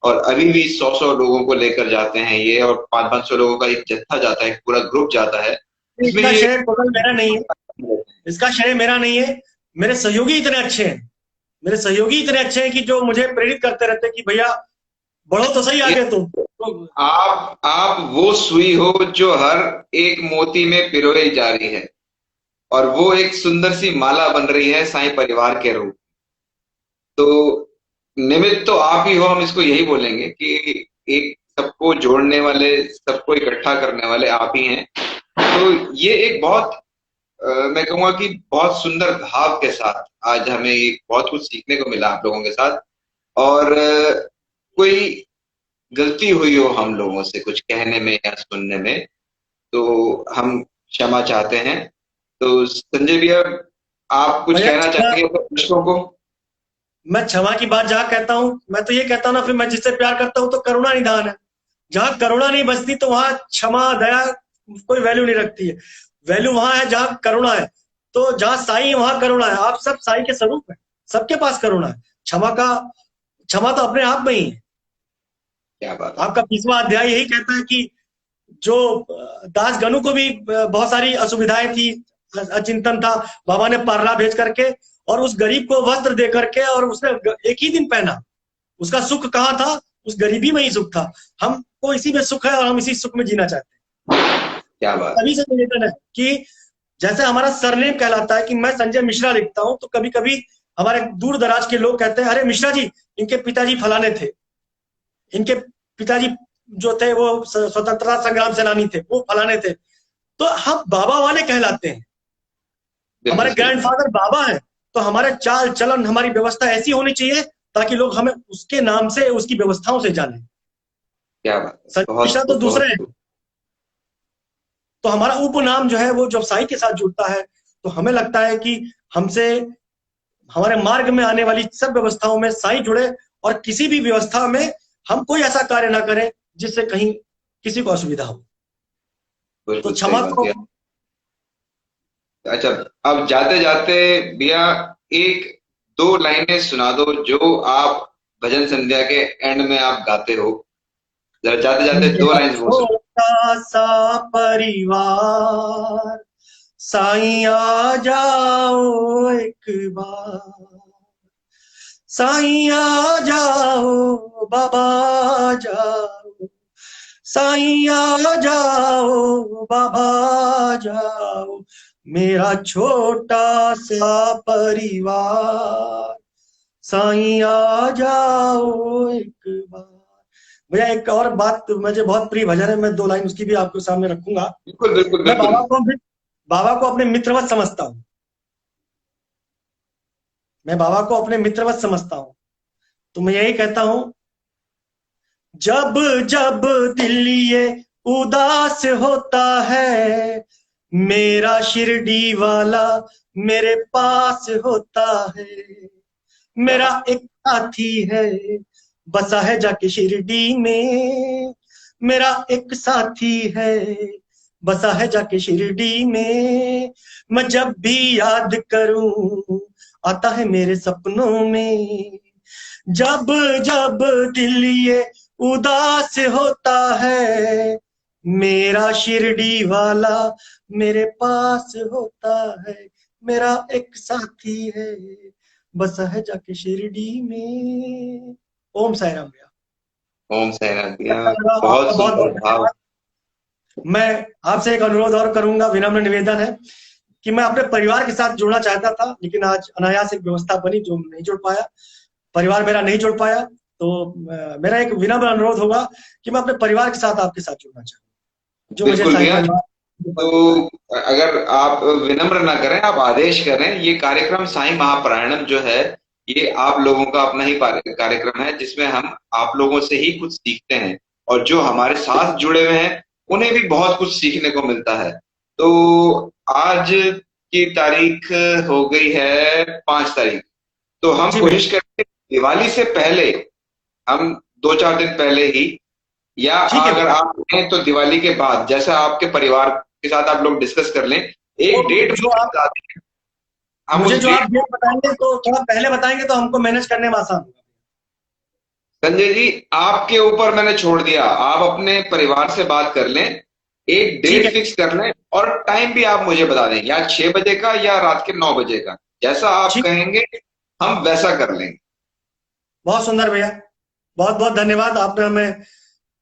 S1: और अभी भी 100 लोगों को लेकर जाते हैं ये, और 500 लोगों का एक जत्था जाता है, एक पूरा ग्रुप जाता है। इसमें
S2: इसका
S1: ये
S2: श्रेय टोटल मेरा नहीं है, इसका श्रेय मेरा नहीं है। मेरे सहयोगी इतने अच्छे हैं, मेरे सहयोगी इतने अच्छे हैं कि जो मुझे प्रेरित करते रहते हैं कि भैया बढ़ो तो सही
S1: ये
S2: आगे तुम तो।
S1: आप वो सुई हो जो हर एक मोती में पिरोई जा रही है, और वो एक सुंदर सी माला बन रही है साईं परिवार के रूप। तो निमित्त तो आप ही हो, हम इसको यही बोलेंगे कि एक सबको जोड़ने वाले, सबको इकट्ठा करने वाले आप ही हैं। तो ये एक बहुत मैं कहूंगा कि बहुत सुंदर भाव के साथ आज हमें एक बहुत कुछ सीखने को मिला आप लोगों के साथ। और कोई गलती हुई हो हम लोगों से कुछ कहने में या सुनने में, तो हम क्षमा चाहते हैं। तो संजय भैया, आप कुछ
S2: भैया
S1: कहना
S2: क्षमा,
S1: चाहेंगे अपने दर्शकों को?
S2: मैं क्षमा की बात जहां कहता हूँ, मैं तो ये कहता हूँ ना, फिर मैं जिससे प्यार करता हूँ तो करुणा निधान है। जहां करुणा नहीं बसती तो वहां क्षमा दया कोई वैल्यू नहीं रखती है। वैल्यू वहां है जहां करुणा है। तो जहां साईं है वहां करुणा है। आप सब साईं के स्वरूप है, सबके पास करुणा है। क्षमा तो अपने आप में ही है।
S1: क्या बात है।
S2: आपका 20वां अध्याय यही कहता है कि जो दास गनु को भी बहुत सारी असुविधाएं थी, अचिंतन था, बाबा ने पारला भेज करके और उस गरीब को वस्त्र दे करके, और उसने एक ही दिन पहना। उसका सुख कहाँ था? उस गरीबी में ही सुख था। हमको इसी में सुख है और हम इसी सुख में जीना चाहते
S1: क्या
S2: हैं।
S1: बात
S2: तभी से निवेदन है कि जैसे हमारा सरनेम कहलाता है कि मैं संजय मिश्रा लिखता हूं, तो कभी कभी हमारे दूर दराज के लोग कहते हैं, अरे मिश्रा जी, इनके पिताजी फलाने थे, इनके पिताजी जो थे वो स्वतंत्रता संग्राम सेनानी थे, वो फलाने थे। तो हम बाबा वाले कहलाते हैं,
S1: बिल्कुल
S2: हमारे
S1: सही बात।
S2: ग्रैंडफादर बाबा है। तो हमारे चाल चलन, हमारी व्यवस्था ऐसी होनी चाहिए ताकि लोग हमें उसके नाम से, उसकी व्यवस्थाओं से जाने।
S1: क्या बात है,
S2: संजय
S1: बहुत
S2: मिश्रा तो
S1: खूब,
S2: दूसरे
S1: बहुत
S2: हैं।
S1: खूब।
S2: तो हमारा उपनाम जो है वो जब साई के साथ जुड़ता है, तो हमें लगता है कि हमसे, हमारे मार्ग में आने वाली सब व्यवस्थाओं में साई जुड़े, और किसी भी व्यवस्था में हम कोई ऐसा कार्य ना करें जिससे कहीं किसी को असुविधा हो। तो
S1: बिल्कुल सही
S2: क्षमा
S1: बात
S2: तो,
S1: है। अच्छा, अब जाते जाते भैया एक दो लाइनें सुना दो जो आप भजन संध्या के एंड में आप गाते हो। जरा जाते जाते दो
S2: मेरा
S1: लाइन वो सुना।
S2: छोटा सा परिवार, साईं आ जाओ एक बार, साईं आ जाओ, बाबा आ जाओ, साईं आ जाओ, बाबा आ जाओ, मेरा छोटा सा परिवार, साईं आ जाओ एक बार। भैया एक और बात, मुझे बहुत प्रिय भजन है, मैं दो लाइन उसकी भी आपके सामने रखूंगा।
S1: बिल्कुल बिल्कुल
S2: मैं
S1: बिल्कुल।
S2: बाबा को अपने मित्रवत समझता हूँ। मैं बाबा को अपने मित्रवत समझता हूँ। तो मैं यही कहता हूँ, जब जब दिल ये उदास होता है, मेरा शिरडी वाला मेरे पास होता है।
S1: क्या
S2: मेरा
S1: बात।
S2: एक साथी है, बसा है जाके शिरडी में। मेरा एक साथी है, बसा है जाके शिरडी में। मैं जब भी याद करूं, आता है मेरे सपनों में। जब जब दिल ये उदास होता है, मेरा शिरडी वाला मेरे पास होता है। मेरा एक साथी है, बसा है जाके शिरडी में। ओम साई राम भैया।
S1: ओम साईं भैया।
S2: अच्छा लगा, आपका
S1: बहुत
S2: बहुत बहुत
S1: सुंदर भाव।
S2: धन्यवाद। मैं आपसे एक अनुरोध और करूंगा, विनम्र निवेदन है कि मैं अपने परिवार के साथ जुड़ना चाहता था, लेकिन आज अनायास एक व्यवस्था बनी जो नहीं जुड़ पाया, परिवार मेरा नहीं जुड़ पाया। तो मेरा एक विनम्र अनुरोध होगा कि मैं अपने परिवार के साथ आपके साथ जुड़ना चाहूँ, जो मुझे
S1: बिल्कुल
S2: साईं
S1: भैया।
S2: परिवार
S1: तो अगर आप विनम्र ना करें, आप आदेश करें। ये कार्यक्रम साईं महापारायणम जो है, ये आप लोगों का अपना ही कार्यक्रम है, जिसमें हम आप लोगों से ही कुछ सीखते हैं, और जो हमारे साथ जुड़े हुए हैं उन्हें भी बहुत कुछ सीखने को मिलता है। तो आज की तारीख हो गई है 5 तारीख। तो हम
S2: जी भैया।
S1: कोशिश करेंगे दिवाली से पहले, हम 2-4 दिन पहले ही, या
S2: ठीक है
S1: अगर
S2: भैया।
S1: आप हैं तो दिवाली के बाद, जैसा आपके परिवार के साथ आप लोग डिस्कस कर लें, एक
S2: तो
S1: डेट
S2: जो
S1: मुझे
S2: आप
S1: बता दें। हम
S2: मुझे
S1: उस
S2: जो आप
S1: डेट,
S2: डेट बताएंगे, तो थोड़ा पहले बताएंगे तो हमको मैनेज करने में आसान होगा।
S1: संजय जी, आपके ऊपर मैंने छोड़ दिया। आप अपने परिवार से बात कर लें, एक
S2: ठीक है।
S1: डेट फिक्स कर लें, और टाइम भी आप मुझे बता दें, या 6 बजे का या रात के 9 बजे का, जैसा आप
S2: ठीक।
S1: कहेंगे हम वैसा कर लेंगे।
S2: बहुत सुंदर भैया, बहुत बहुत धन्यवाद, आपने हमें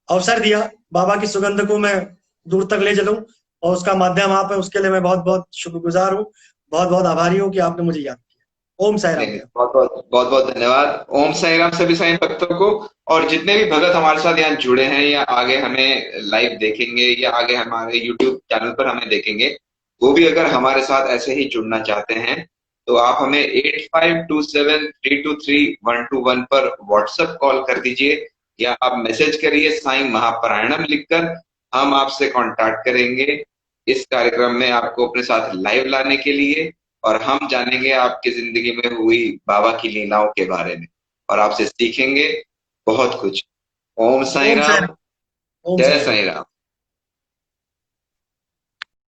S2: अवसर दिया। बाबा की सुगंध को मैं दूर तक ले चलूं, और उसका माध्यम आप है, उसके लिए मैं बहुत बहुत शुक्रगुजार हूँ। बहुत बहुत आभारी हूँ कि आपने मुझे याद किया। ओम साई राम
S1: नहीं,
S2: भैया।
S1: बहुत बहुत धन्यवाद। ओम साई राम सभी साईं भक्तों को। और जितने भी भगत हमारे साथ यहाँ जुड़े हैं, या आगे हमें लाइव देखेंगे, या आगे हमारे यूट्यूब चैनल पर हमें देखेंगे, वो भी अगर हमारे साथ ऐसे ही जुड़ना चाहते हैं, तो आप हमें 8527323121 पर व्हाट्सएप कॉल कर दीजिए, या आप मैसेज करिए साईं महापारायणम लिखकर। हम आपसे कांटेक्ट करेंगे इस कार्यक्रम में आपको अपने साथ लाइव लाने के लिए, और हम जानेंगे आपकी जिंदगी में हुई बाबा की लीलाओं के बारे में, और आपसे सीखेंगे बहुत कुछ। ओम साई
S2: ओम साई
S1: राम।
S2: राम। ओम
S1: जय
S2: साई राम।
S1: साई राम।